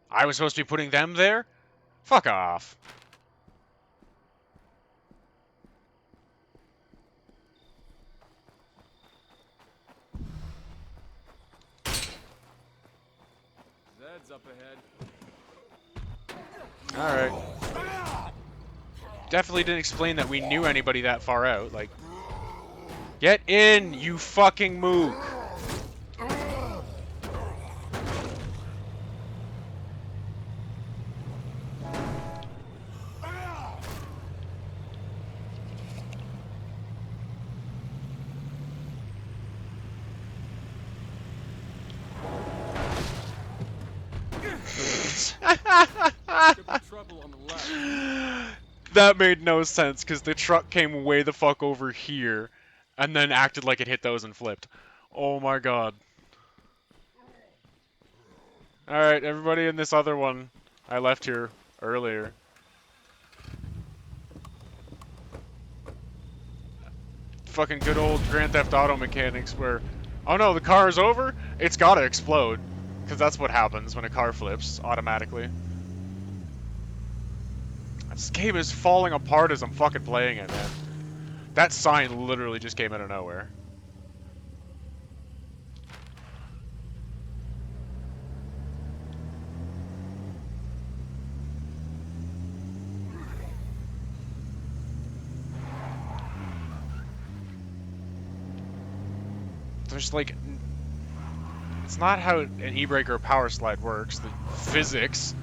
I was supposed to be putting them there? Fuck off. Zed's up ahead. Alright. Definitely didn't explain that we knew anybody that far out. Like, get in, you fucking mook. Trouble on the left. That made no sense, because the truck came way the fuck over here, and then acted like it hit those and flipped. Oh my god. Alright, everybody in this other one I left here earlier. Fucking good old Grand Theft Auto mechanics where, oh no, the car is over? It's gotta explode. Because that's what happens when a car flips, automatically. This game is falling apart as I'm fucking playing it, man. That sign literally just came out of nowhere. There's like, it's not how an e-brake or a power slide works. The physics.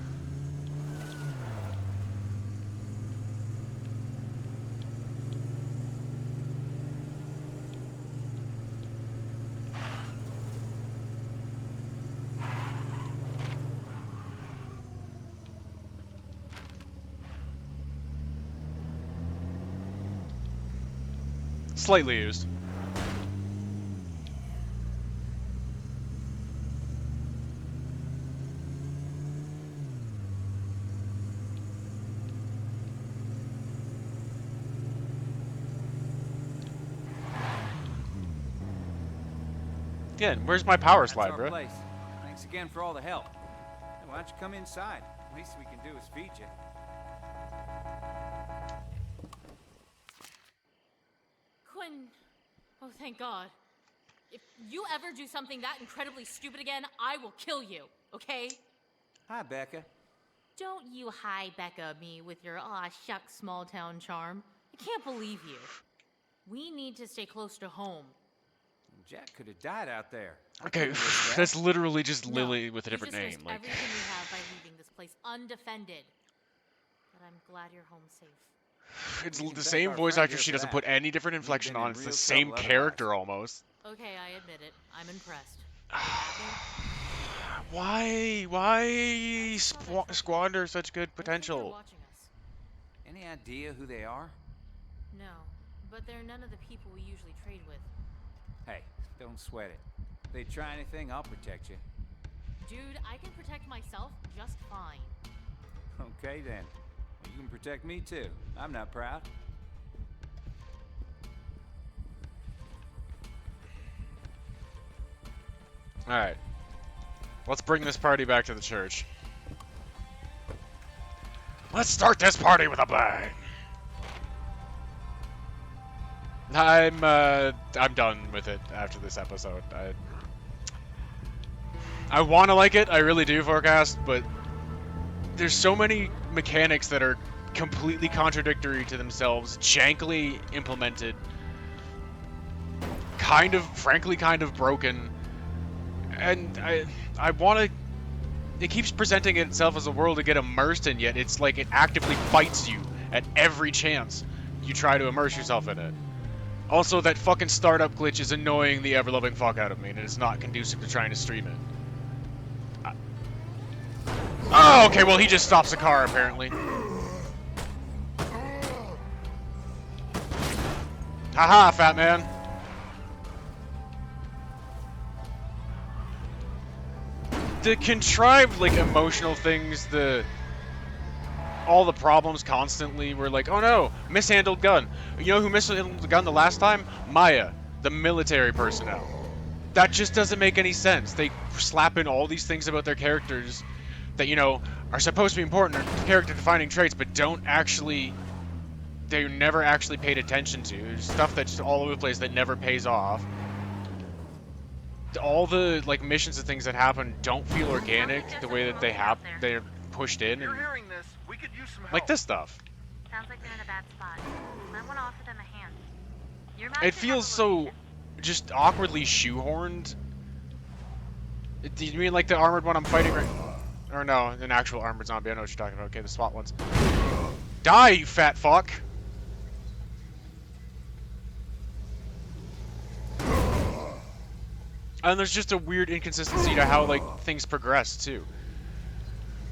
Slightly used. Yeah, where's my power That's slide, our bro? place. Thanks again for all the help. Hey, why don't you come inside? Least we can do is feed you. Quinn. Oh, thank God. If you ever do something that incredibly stupid again, I will kill you, okay? Hi, Becca. Don't you hi Becca me with your aw shucks small town charm. I can't believe you. We need to stay close to home. Jack could have died out there. Okay, risk that. that's literally just No, Lily with a you different just name. risked Like, everything we have by leaving this place undefended. But I'm glad you're home safe. it's We the can same thank our voice friend actor. here She for doesn't that. put any different We've inflection been on. in It's the real same trouble character almost. Okay, I admit it. I'm impressed. Why squander such good I think they're potential? watching us. Any idea who they are? No, but they're none of the people we usually trade with. Hey, don't sweat it. If they try anything, I'll protect you. Dude, I can protect myself just fine. Okay then. You can protect me too. I'm not proud. Alright. Let's bring this party back to the church. Let's start this party with a bang! I'm done with it after this episode. I want to like it, I really do, Forecast, but there's so many mechanics that are completely contradictory to themselves, jankily implemented, frankly kind of broken, and I want to. It keeps presenting itself as a world to get immersed in, yet it's like it actively fights you at every chance you try to immerse yourself in it. Also, that fucking startup glitch is annoying the ever-loving fuck out of me, and it's not conducive to trying to stream it. Oh, okay, well, he just stops the car, apparently. Haha, fat man. The contrived, like, emotional things, all the problems constantly were like, oh no, mishandled gun. You know who mishandled the gun the last time? Maya, the military personnel. That just doesn't make any sense. They slap in all these things about their characters that, you know, are supposed to be important, are character-defining traits, but they're never actually paid attention to. There's stuff that's just all over the place that never pays off. All the, like, missions and things that happen don't feel organic the way that they're pushed in. And, hearing this, we could use some help. like this stuff. Sounds like they're in a bad spot. I want to offer them a hand. Your It feels so just awkwardly shoehorned. Do you mean like the armored one I'm fighting right? Or no, an actual armored zombie. I know what you're talking about. Okay, the SWAT ones. Die, you fat fuck! And there's just a weird inconsistency to how, like, things progress, too.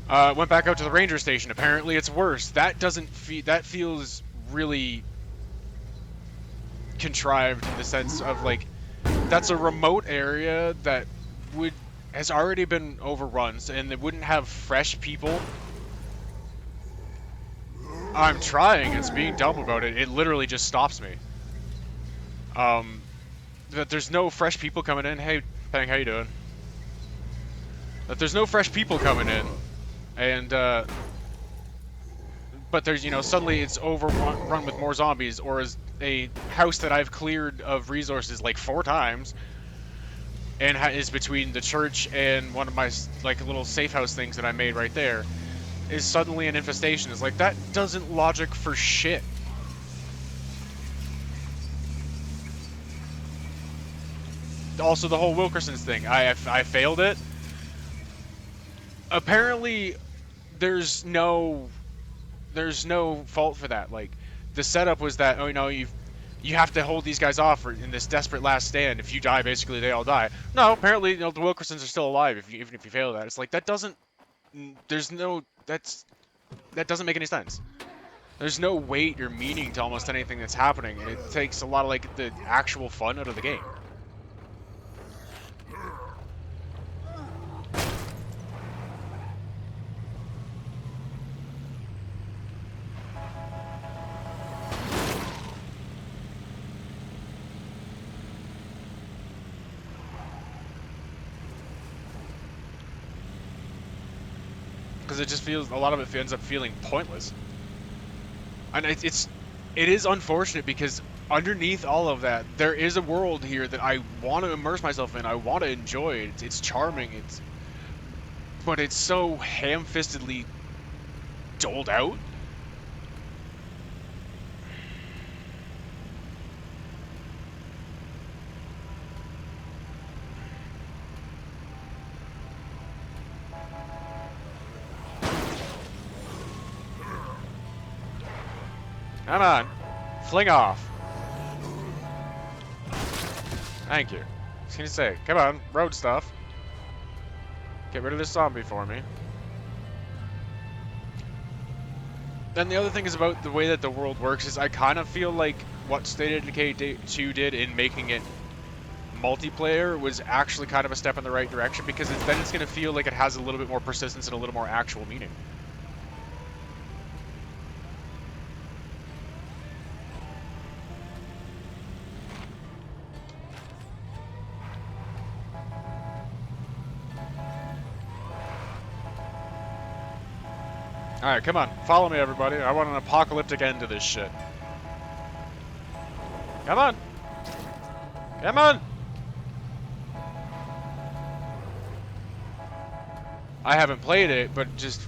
Went back out to the ranger station. Apparently it's worse. That feels really contrived in the sense of, like, that's a remote area that has already been overrun, and it wouldn't have fresh people. I'm trying. It's being dumb about it. It literally just stops me. That there's no fresh people coming in. Hey, Peng, how you doing? That there's no fresh people coming in, and but there's, you know, suddenly it's overrun with more zombies, or is a house that I've cleared of resources like 4 times, and is between the church and one of my like little safe house things that I made right there, is suddenly an infestation. It's like, that doesn't logic for shit. Also, the whole Wilkerson's thing, I failed it. Apparently, there's no fault for that. Like, the setup was that, oh, you have to hold these guys off in this desperate last stand. If you die, basically they all die. No, apparently, you know, the Wilkersons are still alive even if you fail that. It's like, that doesn't make any sense. There's no weight or meaning to almost anything that's happening, and it takes a lot of like the actual fun out of the game. Because it just feels, a lot of it ends up feeling pointless. And it is unfortunate, because underneath all of that, there is a world here that I want to immerse myself in. I want to enjoy. It's charming. But it's so ham-fistedly doled out. Come on. Fling off. Thank you. I was gonna say, come on, road stuff. Get rid of this zombie for me. Then the other thing is about the way that the world works is I kind of feel like what State of Decay 2 did in making it multiplayer was actually kind of a step in the right direction, because then it's going to feel like it has a little bit more persistence and a little more actual meaning. Alright, come on. Follow me, everybody. I want an apocalyptic end to this shit. Come on! Come on! I haven't played it, but just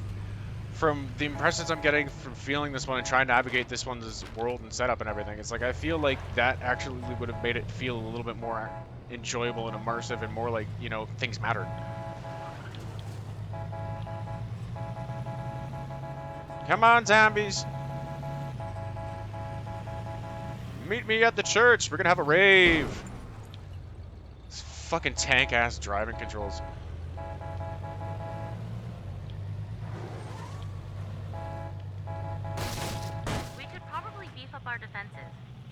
from the impressions I'm getting from feeling this one and trying to navigate this one's world and setup and everything, it's like I feel like that actually would have made it feel a little bit more enjoyable and immersive and more like, you know, things mattered. Come on, zombies! Meet me at the church! We're gonna have a rave! This fucking tank-ass driving controls. We could probably beef up our defenses,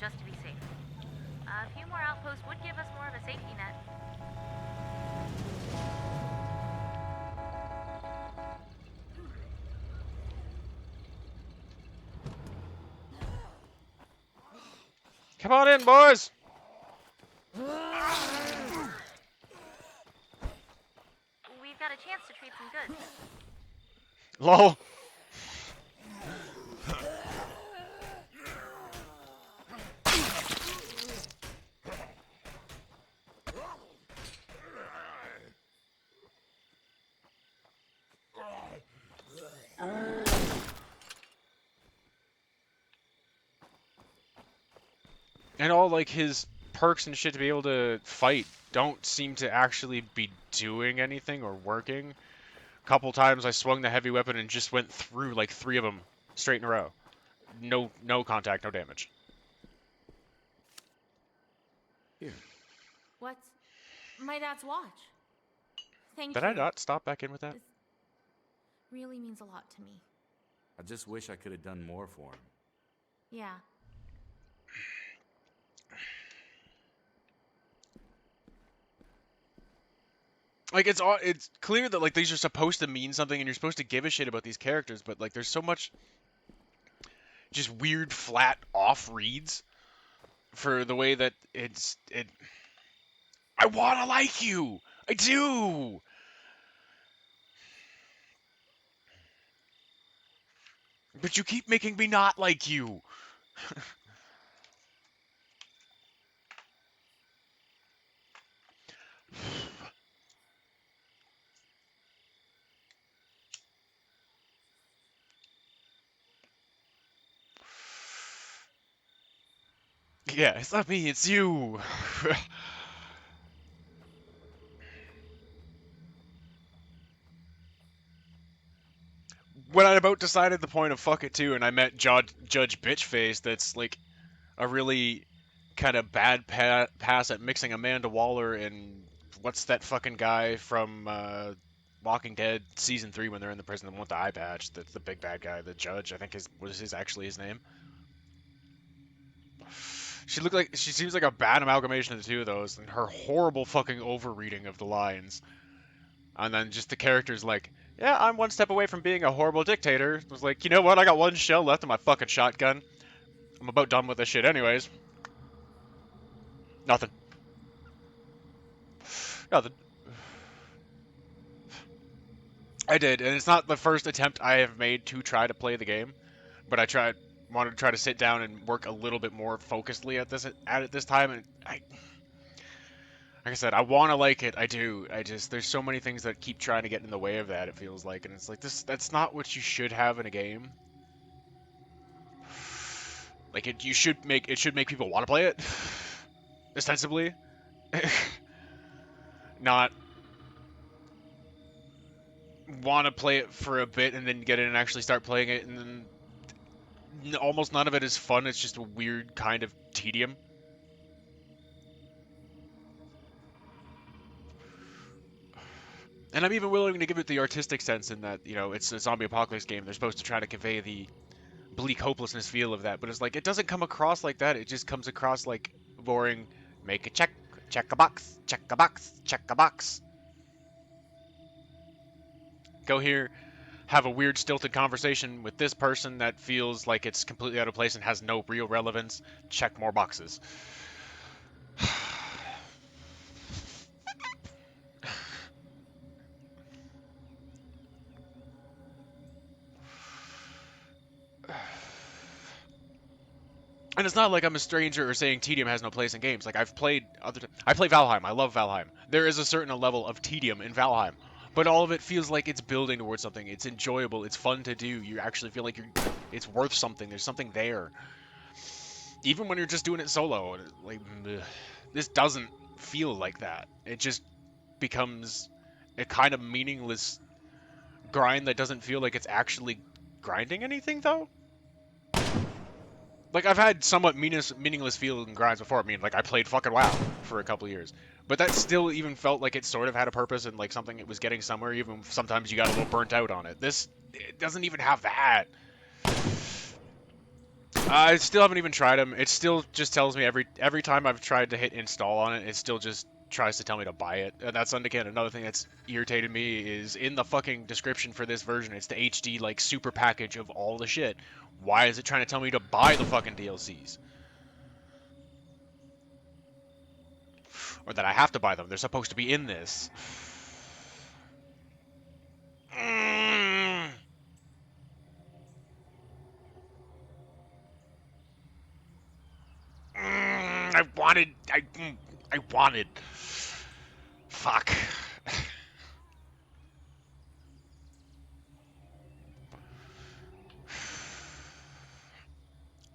just to be safe. A few more outposts would give us more of a safety net. Come on in, boys! We've got a chance to trade some goods. LOL. And all, like, his perks and shit to be able to fight don't seem to actually be doing anything or working. A couple times I swung the heavy weapon and just went through, like, 3 of them straight in a row. No contact, no damage. Here. What's my dad's watch? Thank Did you. I not stop back in with that? This really means a lot to me. I just wish I could have done more for him. Yeah. Like it's clear that like these are supposed to mean something and you're supposed to give a shit about these characters, but like there's so much just weird flat off reads for the way that it I want to like you. I do. But you keep making me not like you. Yeah, it's not me, it's you. When I about decided the point of fuck it too, and I met Judge Bitchface, that's like a really kind of bad pass at mixing Amanda Waller and what's that fucking guy from Walking Dead season 3 when they're in the prison with the eye patch. That's the big bad guy, the judge. I think was his actually his name. She seems like a bad amalgamation of the two of those, and her horrible fucking overreading of the lines, and then just the characters like, yeah, I'm one step away from being a horrible dictator. It was like, you know what? I got one shell left in my fucking shotgun. I'm about done with this shit anyways. Nothing. Nothing. I did, and it's not the first attempt I have made to try to play the game, but wanted to try to sit down and work a little bit more focusedly at it this time, and like I said, I want to like it. I do. I just there's so many things that keep trying to get in the way of that. It feels like, and it's like that's not what you should have in a game. Like it should make people want to play it, ostensibly, not want to play it for a bit and then get in and actually start playing it, and then almost none of it is fun. It's just a weird kind of tedium. And I'm even willing to give it the artistic sense in that, you know, it's a zombie apocalypse game. They're supposed to try to convey the bleak hopelessness feel of that, but it's like it doesn't come across like that. It just comes across like boring. Make a check, check a box, check a box, check a box. Go here, have a weird stilted conversation with this person that feels like it's completely out of place and has no real relevance. Check more boxes. And it's not like I'm a stranger or saying tedium has no place in games. Like I play Valheim. I love Valheim. There is a certain level of tedium in Valheim, but all of it feels like it's building towards something. It's enjoyable. It's fun to do. You actually feel like it's worth something. There's something there. Even when you're just doing it solo, like this doesn't feel like that. It just becomes a kind of meaningless grind that doesn't feel like it's actually grinding anything though. Like, I've had somewhat meaningless feeling grinds before. I mean, like, I played fucking WoW for a couple of years. But that still even felt like it sort of had a purpose and, like, something it was getting somewhere, even if sometimes you got a little burnt out on it. It doesn't even have that. I still haven't even tried them. It still just tells me every time I've tried to hit install on it, it still just tries to tell me to buy it. And that's, again, another thing that's irritated me is in the fucking description for this version, it's the HD, like, super package of all the shit. Why is it trying to tell me to buy the fucking DLCs? Or that I have to buy them. They're supposed to be in this. I wanted. Fuck.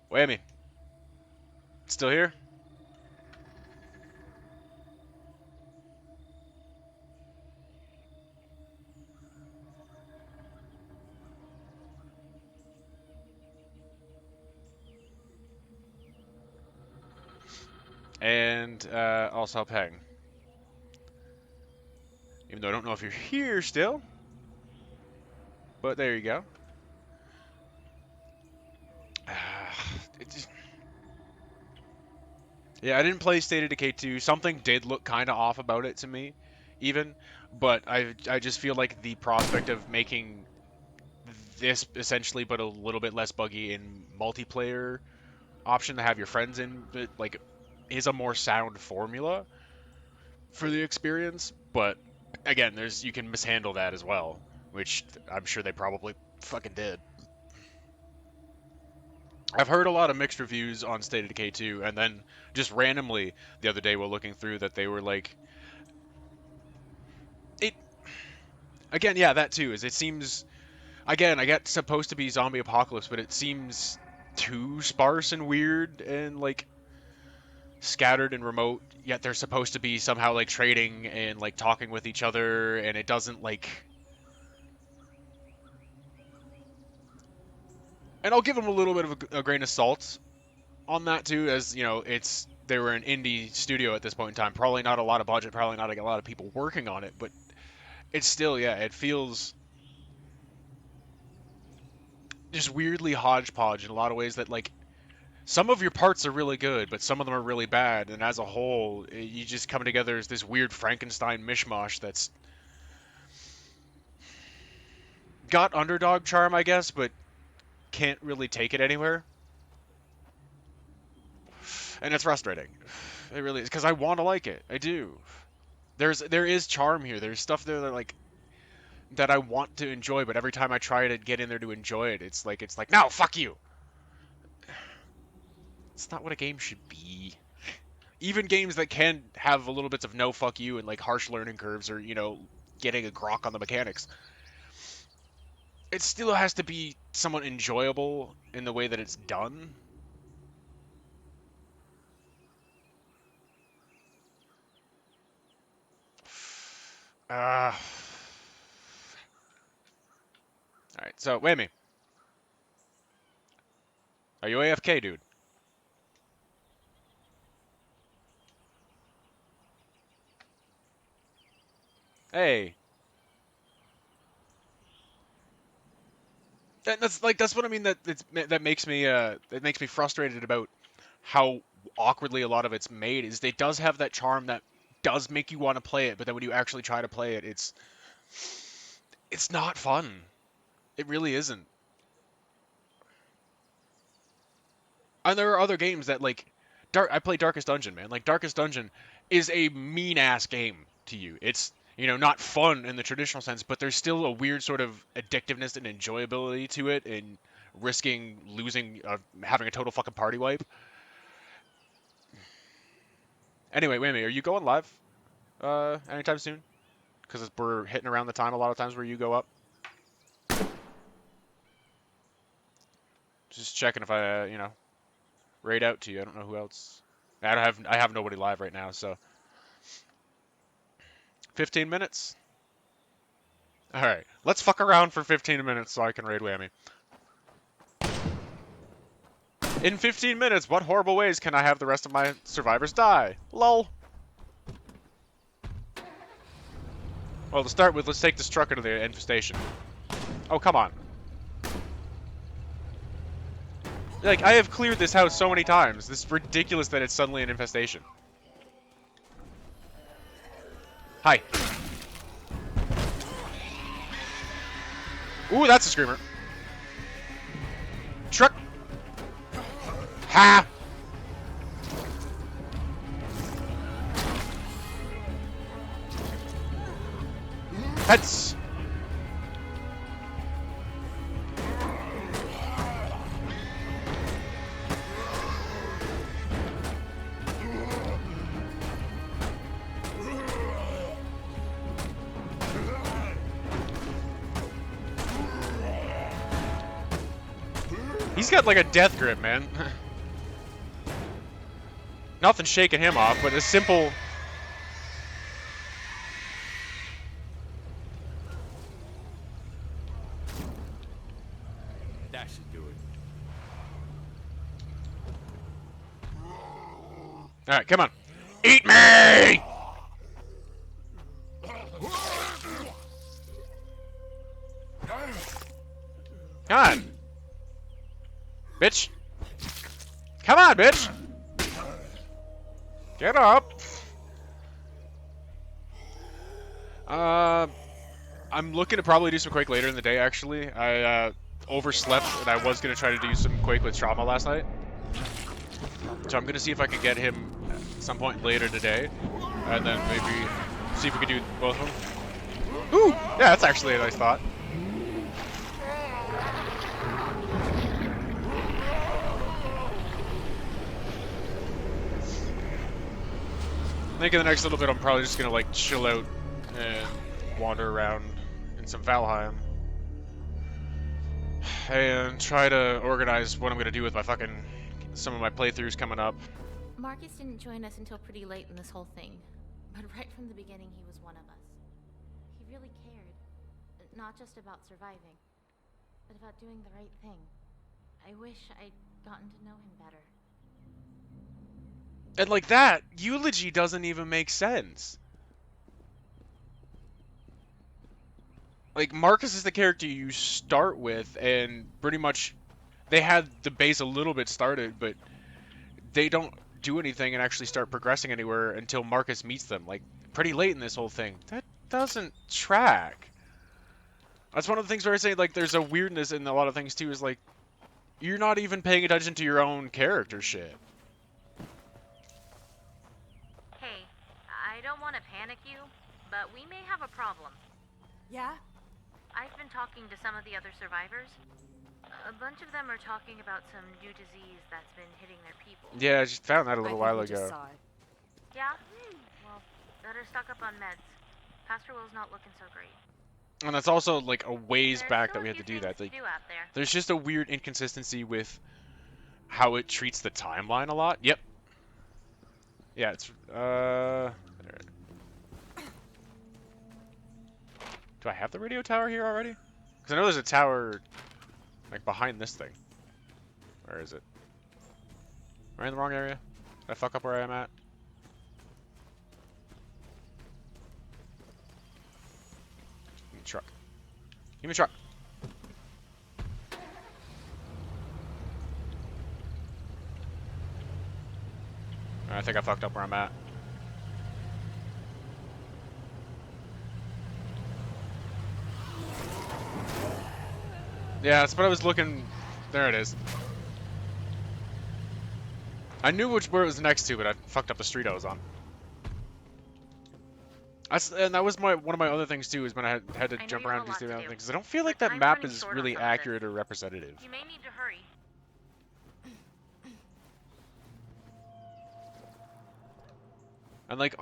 Whammy. Still here? And also Peng. Even though I don't know if you're here still. But there you go. Yeah, I didn't play State of Decay 2. Something did look kind of off about it to me. even, but I just feel like the prospect of making this essentially but a little bit less buggy in multiplayer option to have your friends in, but like, is a more sound formula for the experience. But again, you can mishandle that as well, which I'm sure they probably fucking did. I've heard a lot of mixed reviews on State of Decay 2, and then just randomly the other day while looking through that they were like, it again, yeah, that too is it seems again, I get supposed to be zombie apocalypse, but it seems too sparse and weird and like scattered and remote, yet they're supposed to be somehow like trading and like talking with each other, and it doesn't like. And I'll give them a little bit of a grain of salt on that too, as you know, they were an indie studio at this point in time, probably not a lot of budget, probably not a lot of people working on it, but it's still, yeah, it feels just weirdly hodgepodge in a lot of ways that like some of your parts are really good, but some of them are really bad, and as a whole, you just come together as this weird Frankenstein mishmash that's got underdog charm, I guess, but can't really take it anywhere. And it's frustrating. It really is, because I want to like it. I do. There is charm here. There's stuff there that like that I want to enjoy, but every time I try to get in there to enjoy it, it's like no, fuck you. It's not what a game should be. Even games that can have a little bits of no fuck you and like harsh learning curves, or you know, getting a grok on the mechanics, it still has to be somewhat enjoyable in the way that it's done. Alright, so, wait a minute. Are you AFK, dude? Hey. That's what I mean, that makes me frustrated about how awkwardly a lot of it's made, is it does have that charm that does make you want to play it, but then when you actually try to play it, it's not fun. It really isn't. And there are other games that like I play Darkest Dungeon, man. Like Darkest Dungeon is a mean ass game to you. It's, you know, not fun in the traditional sense, but there's still a weird sort of addictiveness and enjoyability to it, and risking losing, having a total fucking party wipe. Anyway, wait a minute, are you going live anytime soon? Because we're hitting around the time a lot of times where you go up. Just checking if I, you know, raid out to you. I don't know who else. I have nobody live right now, so 15 minutes. All right, let's fuck around for 15 minutes so I can raid Whammy. In 15 minutes, what horrible ways can I have the rest of my survivors die? Lol. Well, to start with, let's take this truck into the infestation. Oh, come on. Like, I have cleared this house so many times. This is ridiculous that it's suddenly an infestation. Hi. Ooh, that's a screamer. Truck. Ha! Pets. He's got like a death grip, man. Nothing shaking him off, but a simple... That should do it. Alright, come on. Eat me! Come on. Bitch. Come on, bitch. Get up. Uh, I'm looking to probably do some Quake later in the day, actually. I overslept, and I was going to try to do some Quake with Trauma last night. So I'm going to see if I can get him at some point later today, and then maybe see if we can do both of them. Ooh! Yeah, that's actually a nice thought. I think in the next little bit I'm probably just going to, like, chill out and wander around in some Valheim. And try to organize what I'm going to do with my some of my playthroughs coming up. Marcus didn't join us until pretty late in this whole thing. But right from the beginning, he was one of us. He really cared. Not just about surviving, but about doing the right thing. I wish I'd gotten to know him better. And like that, eulogy doesn't even make sense. Like, Marcus is the character you start with, and pretty much they had the base a little bit started, but they don't do anything and actually start progressing anywhere until Marcus meets them, like, pretty late in this whole thing. That doesn't track. That's one of the things where I say, like, there's a weirdness in a lot of things, too, is, like, you're not even paying attention to your own character shit. Hey, I don't want to panic you, but we may have a problem. Yeah? I've been talking to some of the other survivors. A bunch of them are talking about some new disease that's been hitting their people. Yeah, I just found that a little while I think we ago. just saw it. Yeah? Well, better stock up on meds. Pastor Will's not looking so great. And that's also, like, a ways There's back still that we a had to few do that. things Like, to do out there. there's just a weird inconsistency with how it treats the timeline a lot. Yep. Yeah, it's, do I have the radio tower here already? Because I know there's a tower, like, behind this thing. Where is it? Am I in the wrong area? Did I fuck up where I am at? Give me a truck. Give me a truck. I think I fucked up where I'm at. Yeah, that's what I was looking. There it is. I knew where it was next to, but I fucked up the street I was on. And that was one of my other things too, is when I had to I know jump you have around a and do lot to other do, things. I don't feel like but that time's map running is short on really some of this. accurate or representative. You may need to hurry. And like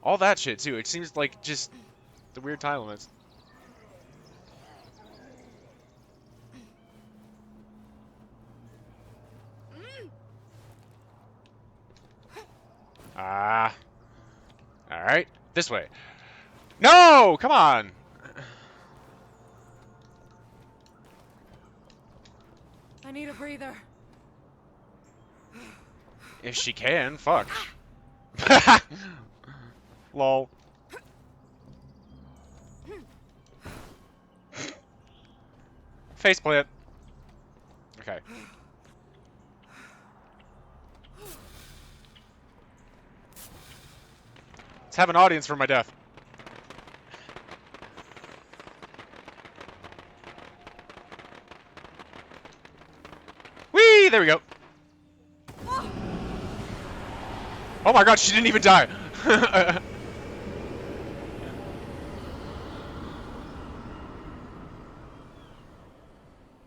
all that shit too. It seems like just the weird time limits. Ah. All right. This way. No! Come on. I need a breather. If she can, fuck. Lol. Faceplant. Okay. Let's have an audience for my death. Whee! There we go. Oh my god, she didn't even die.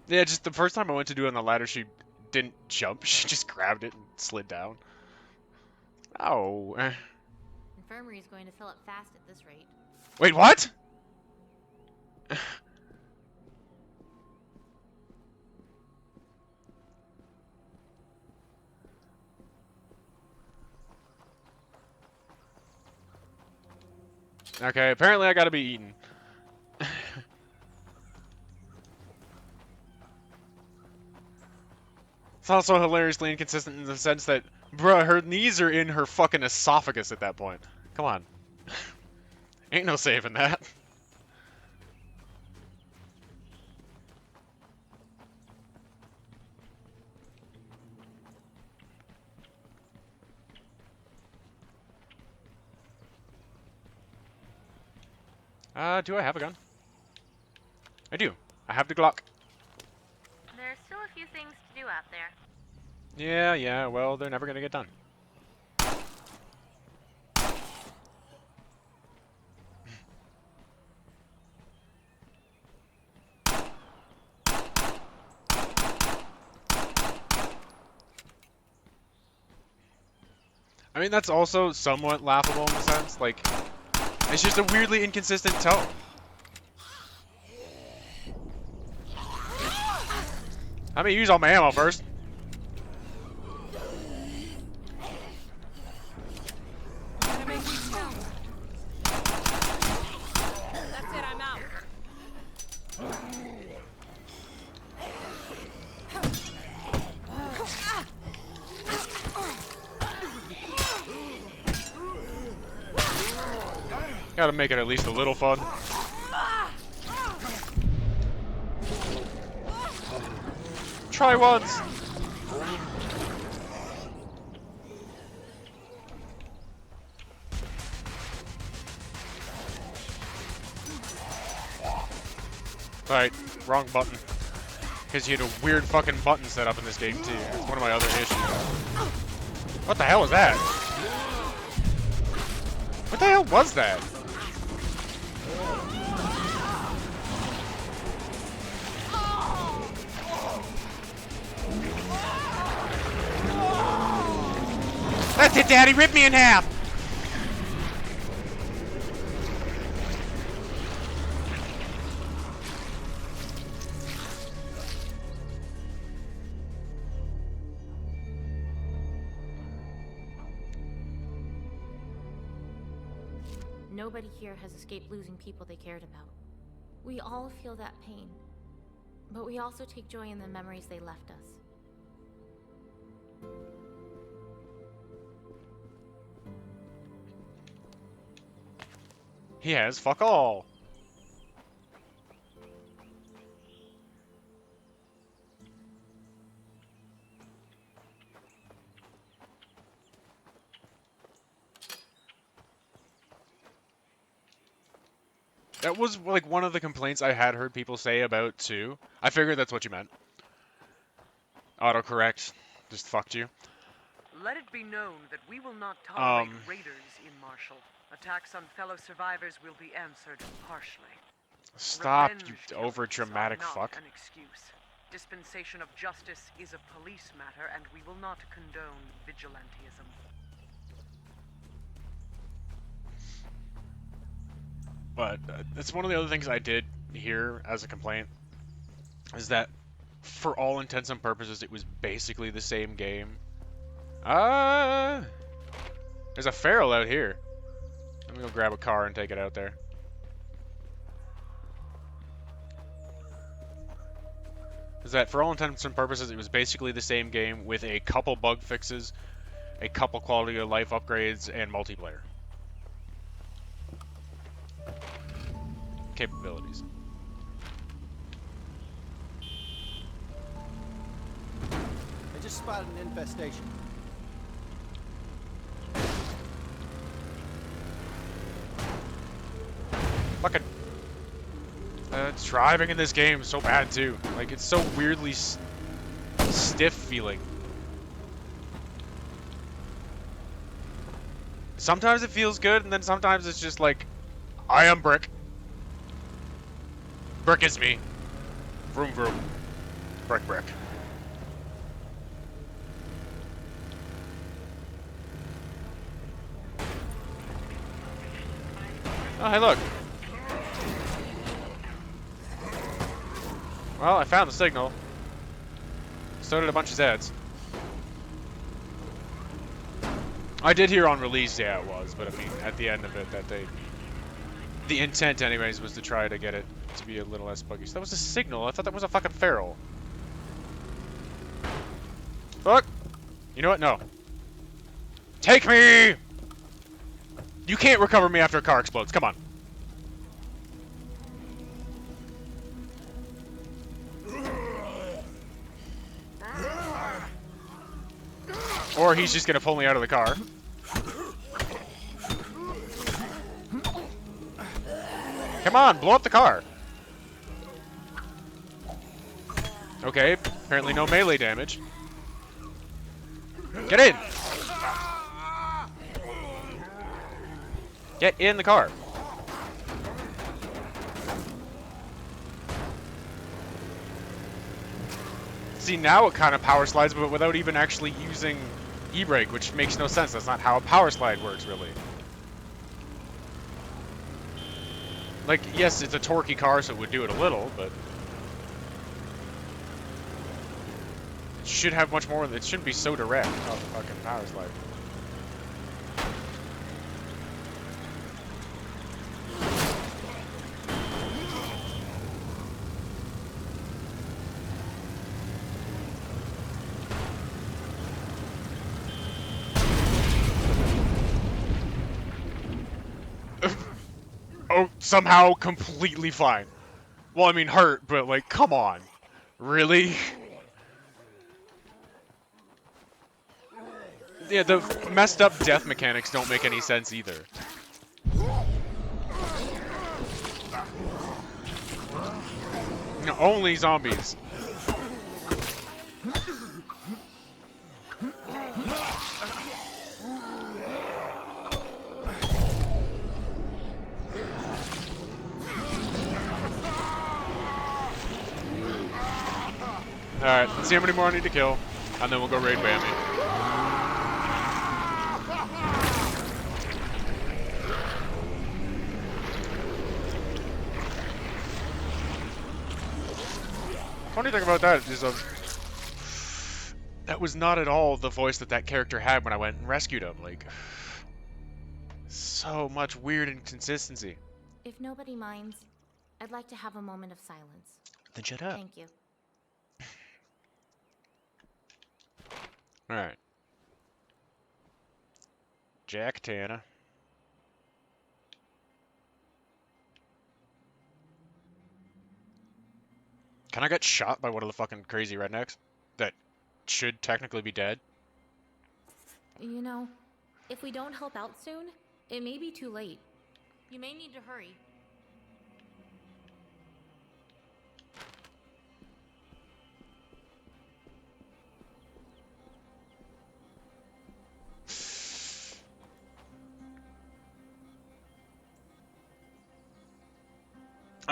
Yeah, just the first time I went to do it on the ladder, she didn't jump. She just grabbed it and slid down. Oh. Infirmary's going to fill up fast at this rate. Wait, what? Okay, apparently I gotta be eaten. It's also hilariously inconsistent in the sense that, bruh, her knees are in her fucking esophagus at that point. Come on. Ain't no saving that. Do I have a gun? I do. I have the Glock. There's still a few things to do out there. Yeah, well, they're never gonna get done. I mean, that's also somewhat laughable in a sense. Like, it's just a weirdly inconsistent tone. Let me use all my ammo first. That's it, I'm out. Gotta make it at least a little fun. Try once. Alright, wrong button. Because you had a weird fucking button set up in this game too. It's one of my other issues. What the hell was that? What the hell was that? That's it, Daddy! Rip me in half! Nobody here has escaped losing people they cared about. We all feel that pain, but we also take joy in the memories they left us. He has fuck all. That was like one of the complaints I had heard people say about too. I figured that's what you meant. Autocorrect just fucked you. Let it be known that we will not tolerate raiders in Marshall. Attacks on fellow survivors will be answered harshly. Stop, Revenge you killings over-dramatic are not fuck. an excuse. Dispensation of justice is a police matter, and we will not condone vigilantism. But it's one of the other things I did hear as a complaint, is that for all intents and purposes, it was basically the same game. There's a feral out here. Let me go grab a car and take it out there. Is that for all intents and purposes, it was basically the same game with a couple bug fixes, a couple quality of life upgrades, and multiplayer capabilities. I just spotted an infestation. Fucking driving in this game is so bad too. Like, it's so weirdly stiff feeling. Sometimes it feels good, and then sometimes it's just like, I am Brick. Brick is me. Vroom vroom. Brick brick. Oh, hey, look. Well, I found the signal. So did a bunch of Zeds. I did hear on release, yeah, it was, but I mean, at the end of it, that they... The intent, anyways, was to try to get it to be a little less buggy. So that was a signal. I thought that was a fucking feral. Fuck! You know what? No. Take me! You can't recover me after a car explodes. Come on. Or he's just gonna pull me out of the car. Come on, blow up the car. Okay, apparently no melee damage. Get in! Get in the car. See, now it kind of power slides, but without even actually using e-brake, which makes no sense. That's not how a power slide works, really. Like, yes, it's a torquey car, so it would do it a little, but... it should have much more... it shouldn't be so direct. Oh, the fucking power slide. Oh, somehow completely fine. Well, I mean hurt, but like, come on. Really? Yeah, the messed up death mechanics don't make any sense either. No, only zombies. Alright, let's see how many more I need to kill, and then we'll go raid Bambi. Funny thing about that is that was not at all the voice that that character had when I went and rescued him. Like, so much weird inconsistency. If nobody minds, I'd like to have a moment of silence. Then shut up. Thank you. Alright. Jack Tanner. Can I get shot by one of the fucking crazy rednecks that should technically be dead? You know, if we don't help out soon, it may be too late. You may need to hurry.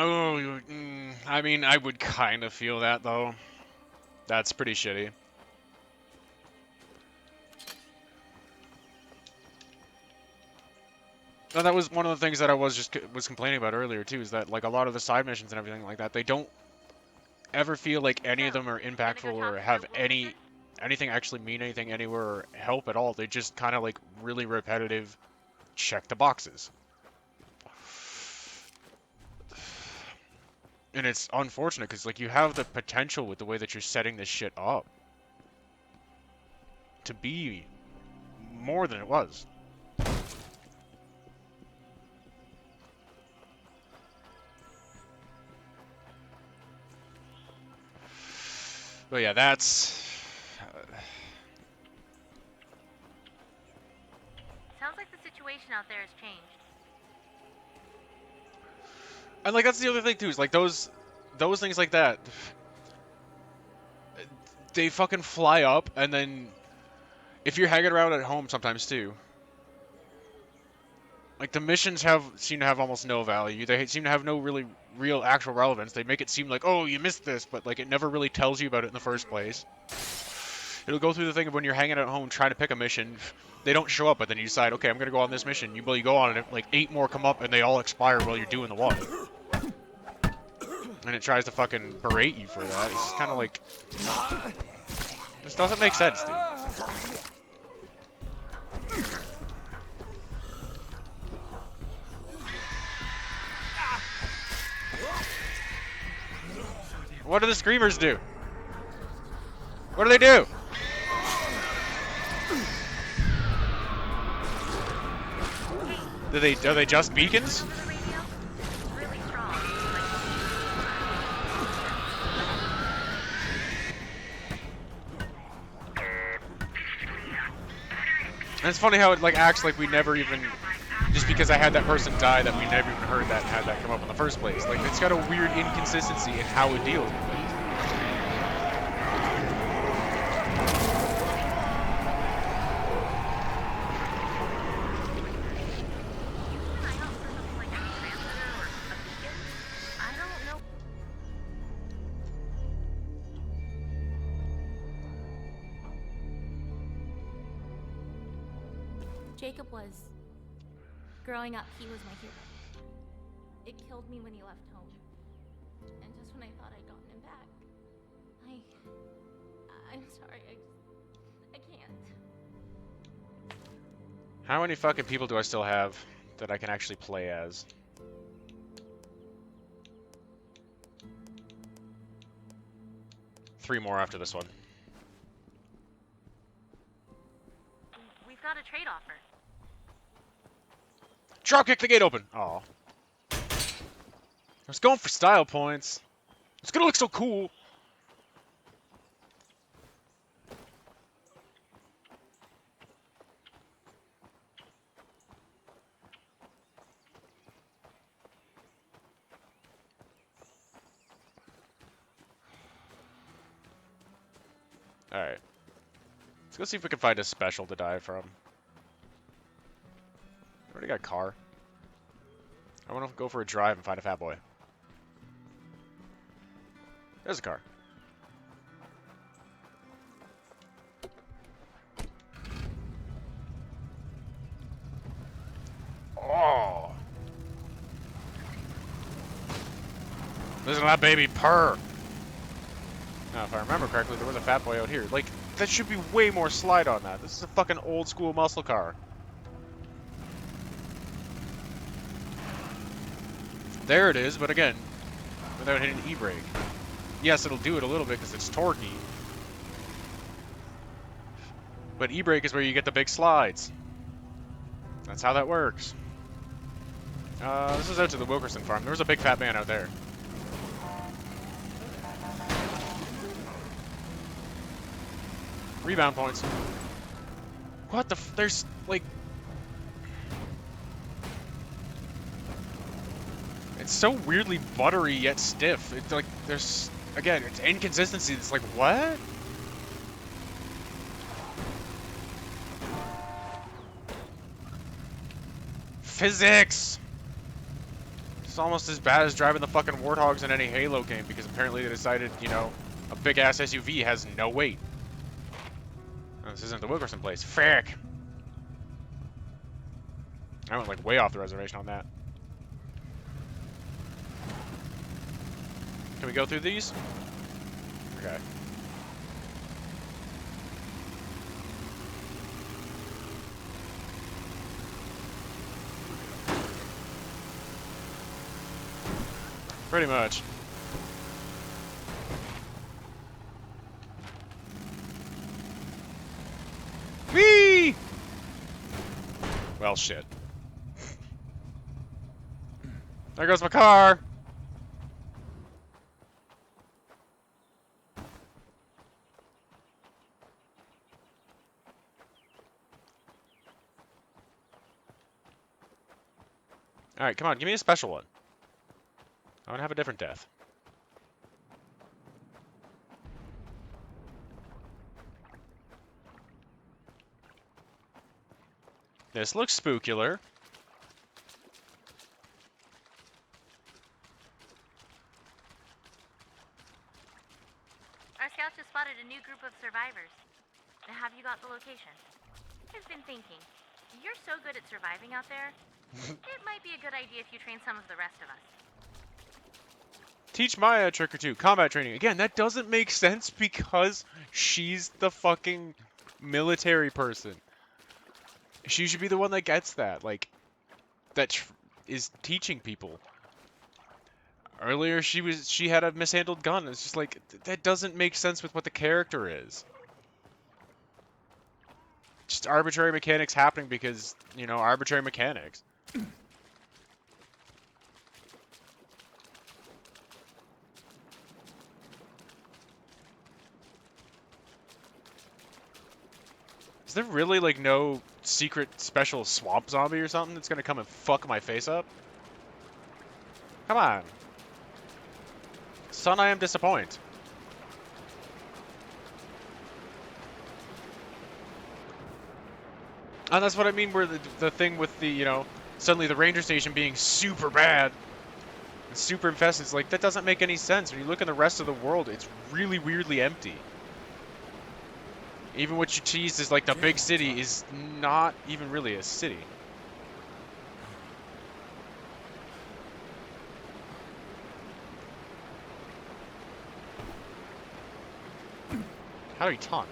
Oh, I mean, I would kind of feel that, though. That's pretty shitty. And that was one of the things that I was complaining about earlier, too, is that, like, a lot of the side missions and everything like that, they don't ever feel like any of them are impactful or have anything actually mean anything anywhere or help at all. They just kind of, like, really repetitive check the boxes. And it's unfortunate because, like, you have the potential with the way that you're setting this shit up to be more than it was. But yeah, that's... Sounds like the situation out there has changed. And, like, that's the other thing, too, is, like, those things like that, they fucking fly up, and then, if you're hanging around at home sometimes, too, like, the missions seem to have almost no value. They seem to have no really real actual relevance. They make it seem like, oh, you missed this, but, like, it never really tells you about it in the first place. It'll go through the thing of when you're hanging at home trying to pick a mission, they don't show up, but then you decide, okay, I'm going to go on this mission. You go on it, like, 8 more come up, and they all expire while you're doing the one. And it tries to fucking berate you for that. It's kind of like... this doesn't make sense, dude. What do the screamers do? What do they do? Are they just beacons? And it's funny how it, like, acts like we never even just because I had that person die that we never even heard that and had that come up in the first place. Like, it's got a weird inconsistency in how it deals with it. Jacob was... Growing up, he was my hero. It killed me when he left home. And just when I thought I'd gotten him back, I'm sorry, I can't. How many fucking people do I still have that I can actually play as? Three more after this one. We've got a trade offer. Drop kick the gate open. Aw. I was going for style points. It's gonna look so cool. Alright. Let's go see if we can find a special to die from. Already got a car. I want to go for a drive and find a fat boy. There's a car. Oh! Listen to that baby purr! Now, if I remember correctly, there was a fat boy out here. Like, that should be way more slide on that. This is a fucking old school muscle car. There it is, but again, without hitting the e-brake. Yes, it'll do it a little bit because it's torquey. But e-brake is where you get the big slides. That's how that works. This is out to the Wilkerson farm. There was a big fat man out there. Rebound points. What the f- there's, like... It's so weirdly buttery yet stiff. It's like, there's... Again, it's inconsistency. It's like, what? Physics! It's almost as bad as driving the fucking Warthogs in any Halo game, because apparently they decided, you know, a big-ass SUV has no weight. Oh, this isn't the Wilkerson place. Frick! I went, like, way off the reservation on that. Can we go through these? Okay. Pretty much. Whee! Well, shit. There goes my car! Alright, come on, give me a special one. I want to have a different death. This looks spookular. Our scouts just spotted a new group of survivors. Have you got the location? I've been thinking, you're so good at surviving out there, it might be a good idea if you train some of the rest of us. Teach Maya a trick or two. Combat training. Again, that doesn't make sense because she's the fucking military person. She should be the one that gets that. Like, that is teaching people. Earlier, she had a mishandled gun. It's just like, that doesn't make sense with what the character is. Just arbitrary mechanics happening because, you know, arbitrary mechanics. Is there really, like, no secret special swamp zombie or something that's gonna come and fuck my face up? Come on. Son, I am disappointed. And that's what I mean, where the thing with the, you know, suddenly the ranger station being super bad and super infested, it's like, that doesn't make any sense. When you look at the rest of the world, it's really weirdly empty. Even what you teased is like the big city is not even really a city. How do you taunt?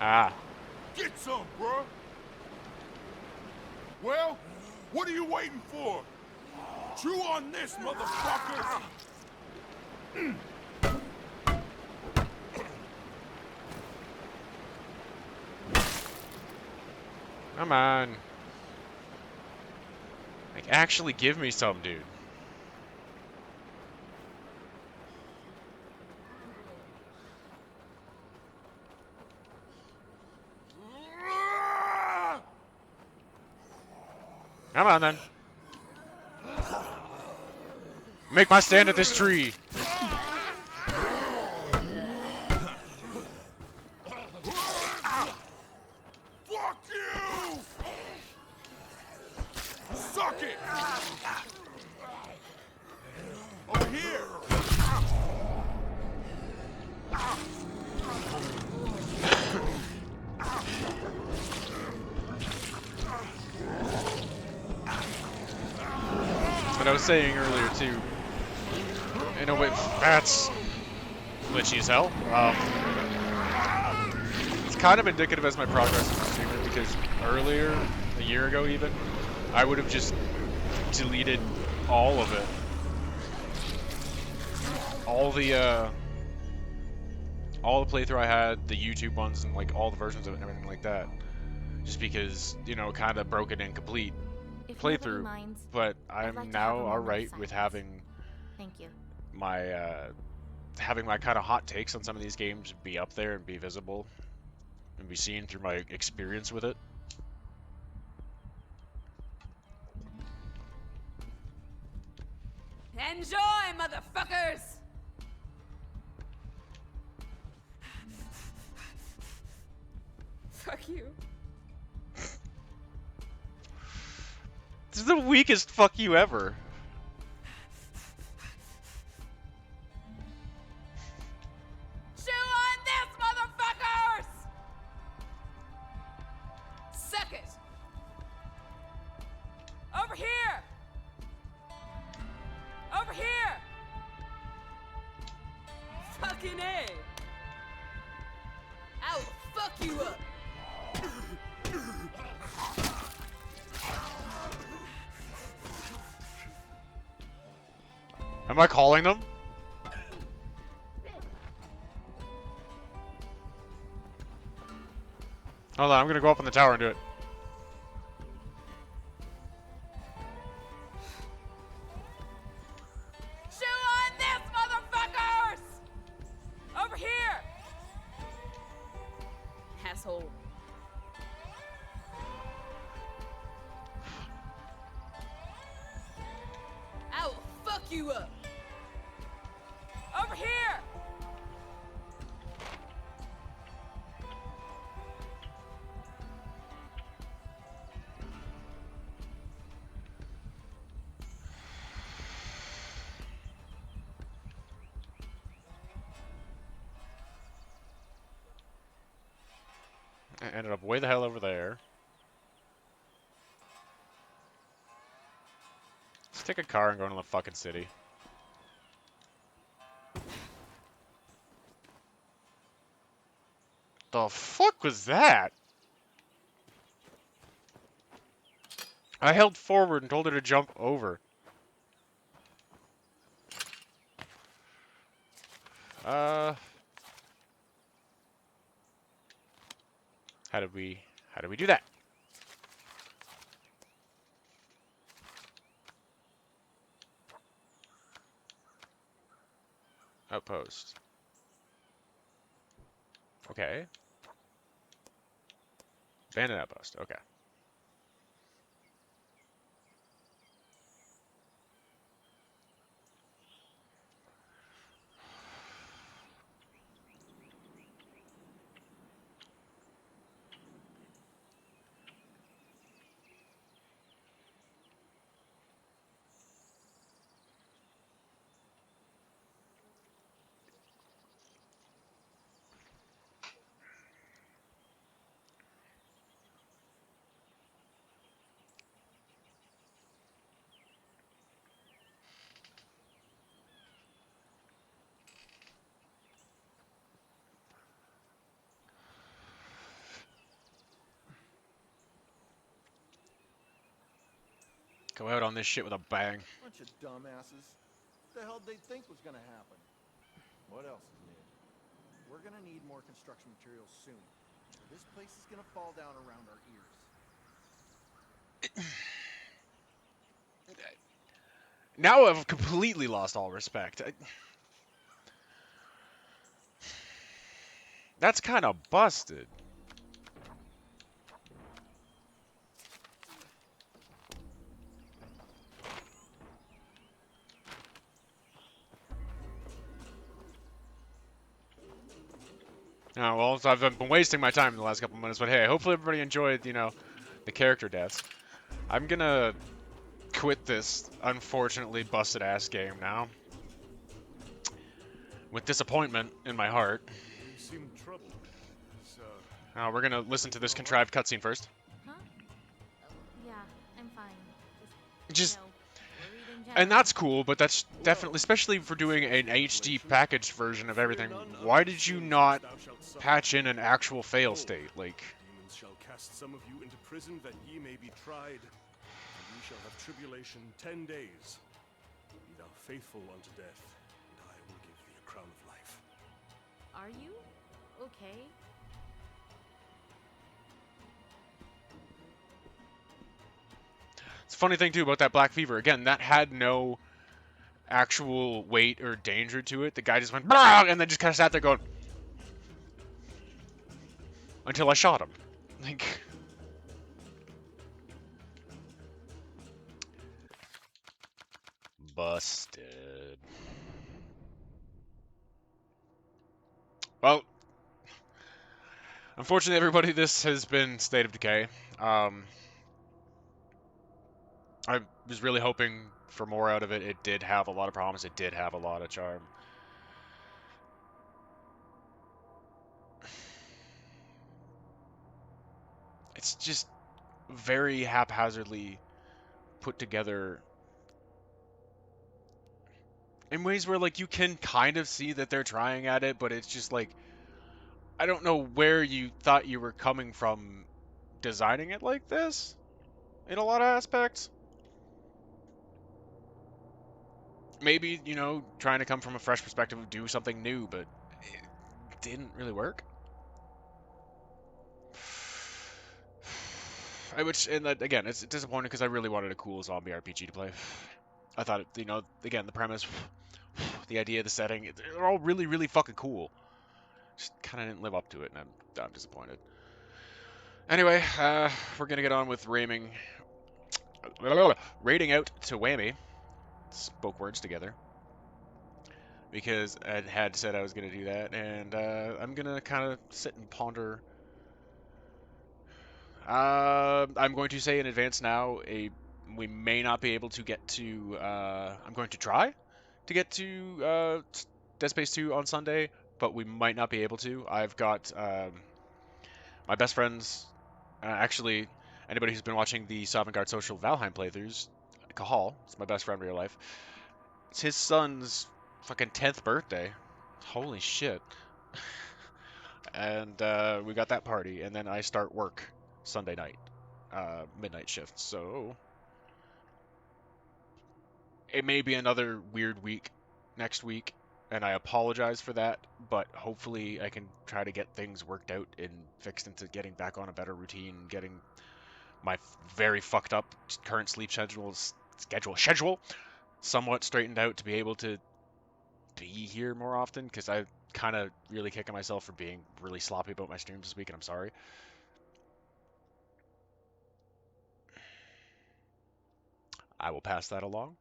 Ah. Get some, bruh! Well, what are you waiting for? Chew on this, motherfucker! Come on. Like, actually give me some, dude. Come on, then. Make my stand at this tree. Fuck you! Suck it! Over here! But I was saying earlier, too, you know, that's glitchy as hell. It's kind of indicative as my progress as a streamer, because earlier, a year ago even, I would have just deleted all of it. All the playthrough I had, the YouTube ones, and like all the versions of it and everything like that. Just because, you know, kind of broken and complete playthrough. But I'm now alright with having Thank you. my kind of hot takes on some of these games be up there and be visible and be seen through my experience with it. Enjoy, motherfuckers! Fuck you. This is the weakest fuck you ever. Chew on this, motherfuckers! Suck it! Over here! Over here! Fucking A! I'll fuck you up! Am I calling them? Hold on, I'm gonna go up on the tower and do it. Chew on this, motherfuckers! Over here! Asshole. I will fuck you up! Over here! I ended up way the hell over there. Let's take a car and go into the fucking city. The fuck was that? I held forward and told her to jump over. How did we do that? Outpost. Okay. Abandoned outpost. Okay. Go out on this shit with a bang. Bunch of dumbasses. What the hell did they think was gonna happen? What else is new? We're gonna need more construction materials soon. Or this place is gonna fall down around our ears. Now I've completely lost all respect. That's kind of busted. Oh, well, so I've been wasting my time in the last couple minutes, but hey, hopefully everybody enjoyed, you know, the character deaths. I'm gonna quit this unfortunately busted ass game now. With disappointment in my heart. You seem troubled. So, We're gonna listen to this contrived cutscene first. Huh? Yeah, I'm fine. Just, you know, worried in and general. that's cool, but that's definitely, especially for doing an HD packaged version of everything. Why did you not patch in an actual fail state? Like, demons shall cast some of you into prison that ye may be tried, and ye shall have tribulation 10 days. Be thou faithful unto death, and I will give thee a crown of life. Are you okay? it's a funny thing too about that Black Fever. Again, that had no actual weight or danger to it. The guy just went, "Brah!" And then just kind of sat there going, until I shot him. Like, busted. Well, unfortunately, everybody, this has been State of Decay. I was really hoping for more out of it. It did have a lot of promise. It did have a lot of charm. It's just very haphazardly put together in ways where, like, you can kind of see that they're trying at it, but it's just like, I don't know where you thought you were coming from designing it like this in a lot of aspects. Maybe, you know, trying to come from a fresh perspective, do something new, but it didn't really work. Which, and that, again, it's disappointing because I really wanted a cool zombie RPG to play. I thought, you know, again, the premise, the idea, the setting, they're all really, really fucking cool. Just kind of didn't live up to it, and I'm disappointed. Anyway, we're gonna get on with rating out to Whammy. Spoke words together. Because I had said I was gonna do that, and I'm gonna kind of sit and ponder. I'm going to say in advance now, we may not be able to get to. I'm going to try to get to Dead Space 2 on Sunday, but we might not be able to. I've got my best friends. Actually, anybody who's been watching the Sovngarde Social Valheim playthroughs, Kahal, it's my best friend in real life. It's his son's fucking 10th birthday. Holy shit. And we got that party, and then I start work Sunday night, midnight shift. So it may be another weird week next week, and I apologize for that, but hopefully I can try to get things worked out and fixed into getting back on a better routine, getting my very fucked up current sleep schedule somewhat straightened out to be able to be here more often, because I kind of really kicking myself for being really sloppy about my streams this week, and I'm sorry. I will pass that along.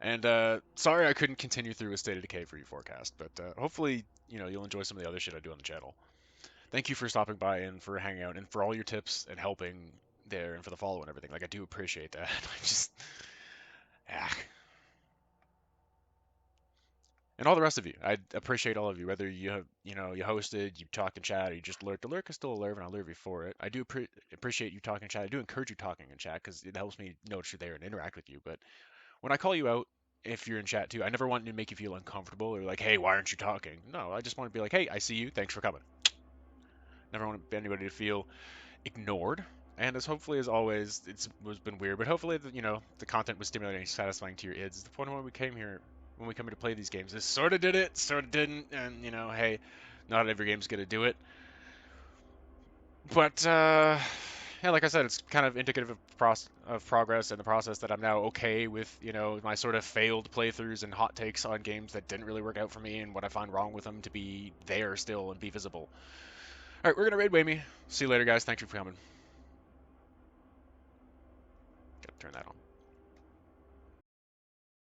And sorry I couldn't continue through a State of Decay for you forecast, but hopefully, you'll enjoy some of the other shit I do on the channel. Thank you for stopping by and for hanging out and for all your tips and helping there and for the follow and everything. Like, I do appreciate that. I just, ah. And all the rest of you, I appreciate all of you. Whether you have, you hosted, you talk in chat, or you just lurk. The lurk is still a lurk, and I'll lurk you for it. I do appreciate you talking in chat. I do encourage you talking in chat because it helps me notice you're there and interact with you. But when I call you out, if you're in chat too, I never want to make you feel uncomfortable or like, hey, why aren't you talking? No, I just want to be like, hey, I see you. Thanks for coming. Never want anybody to feel ignored. And as hopefully as always, it's been weird, but hopefully the content was stimulating and satisfying to your ids. The point when we came here, when we come here to play these games, this sort of did it, sort of didn't, and hey, not every game's gonna do it. But yeah, like I said, it's kind of indicative of progress and the process that I'm now okay with, my sort of failed playthroughs and hot takes on games that didn't really work out for me and what I find wrong with them to be there still and be visible. All right, we're gonna raid Wayme. See you later, guys. Thank you for coming. Gotta turn that on.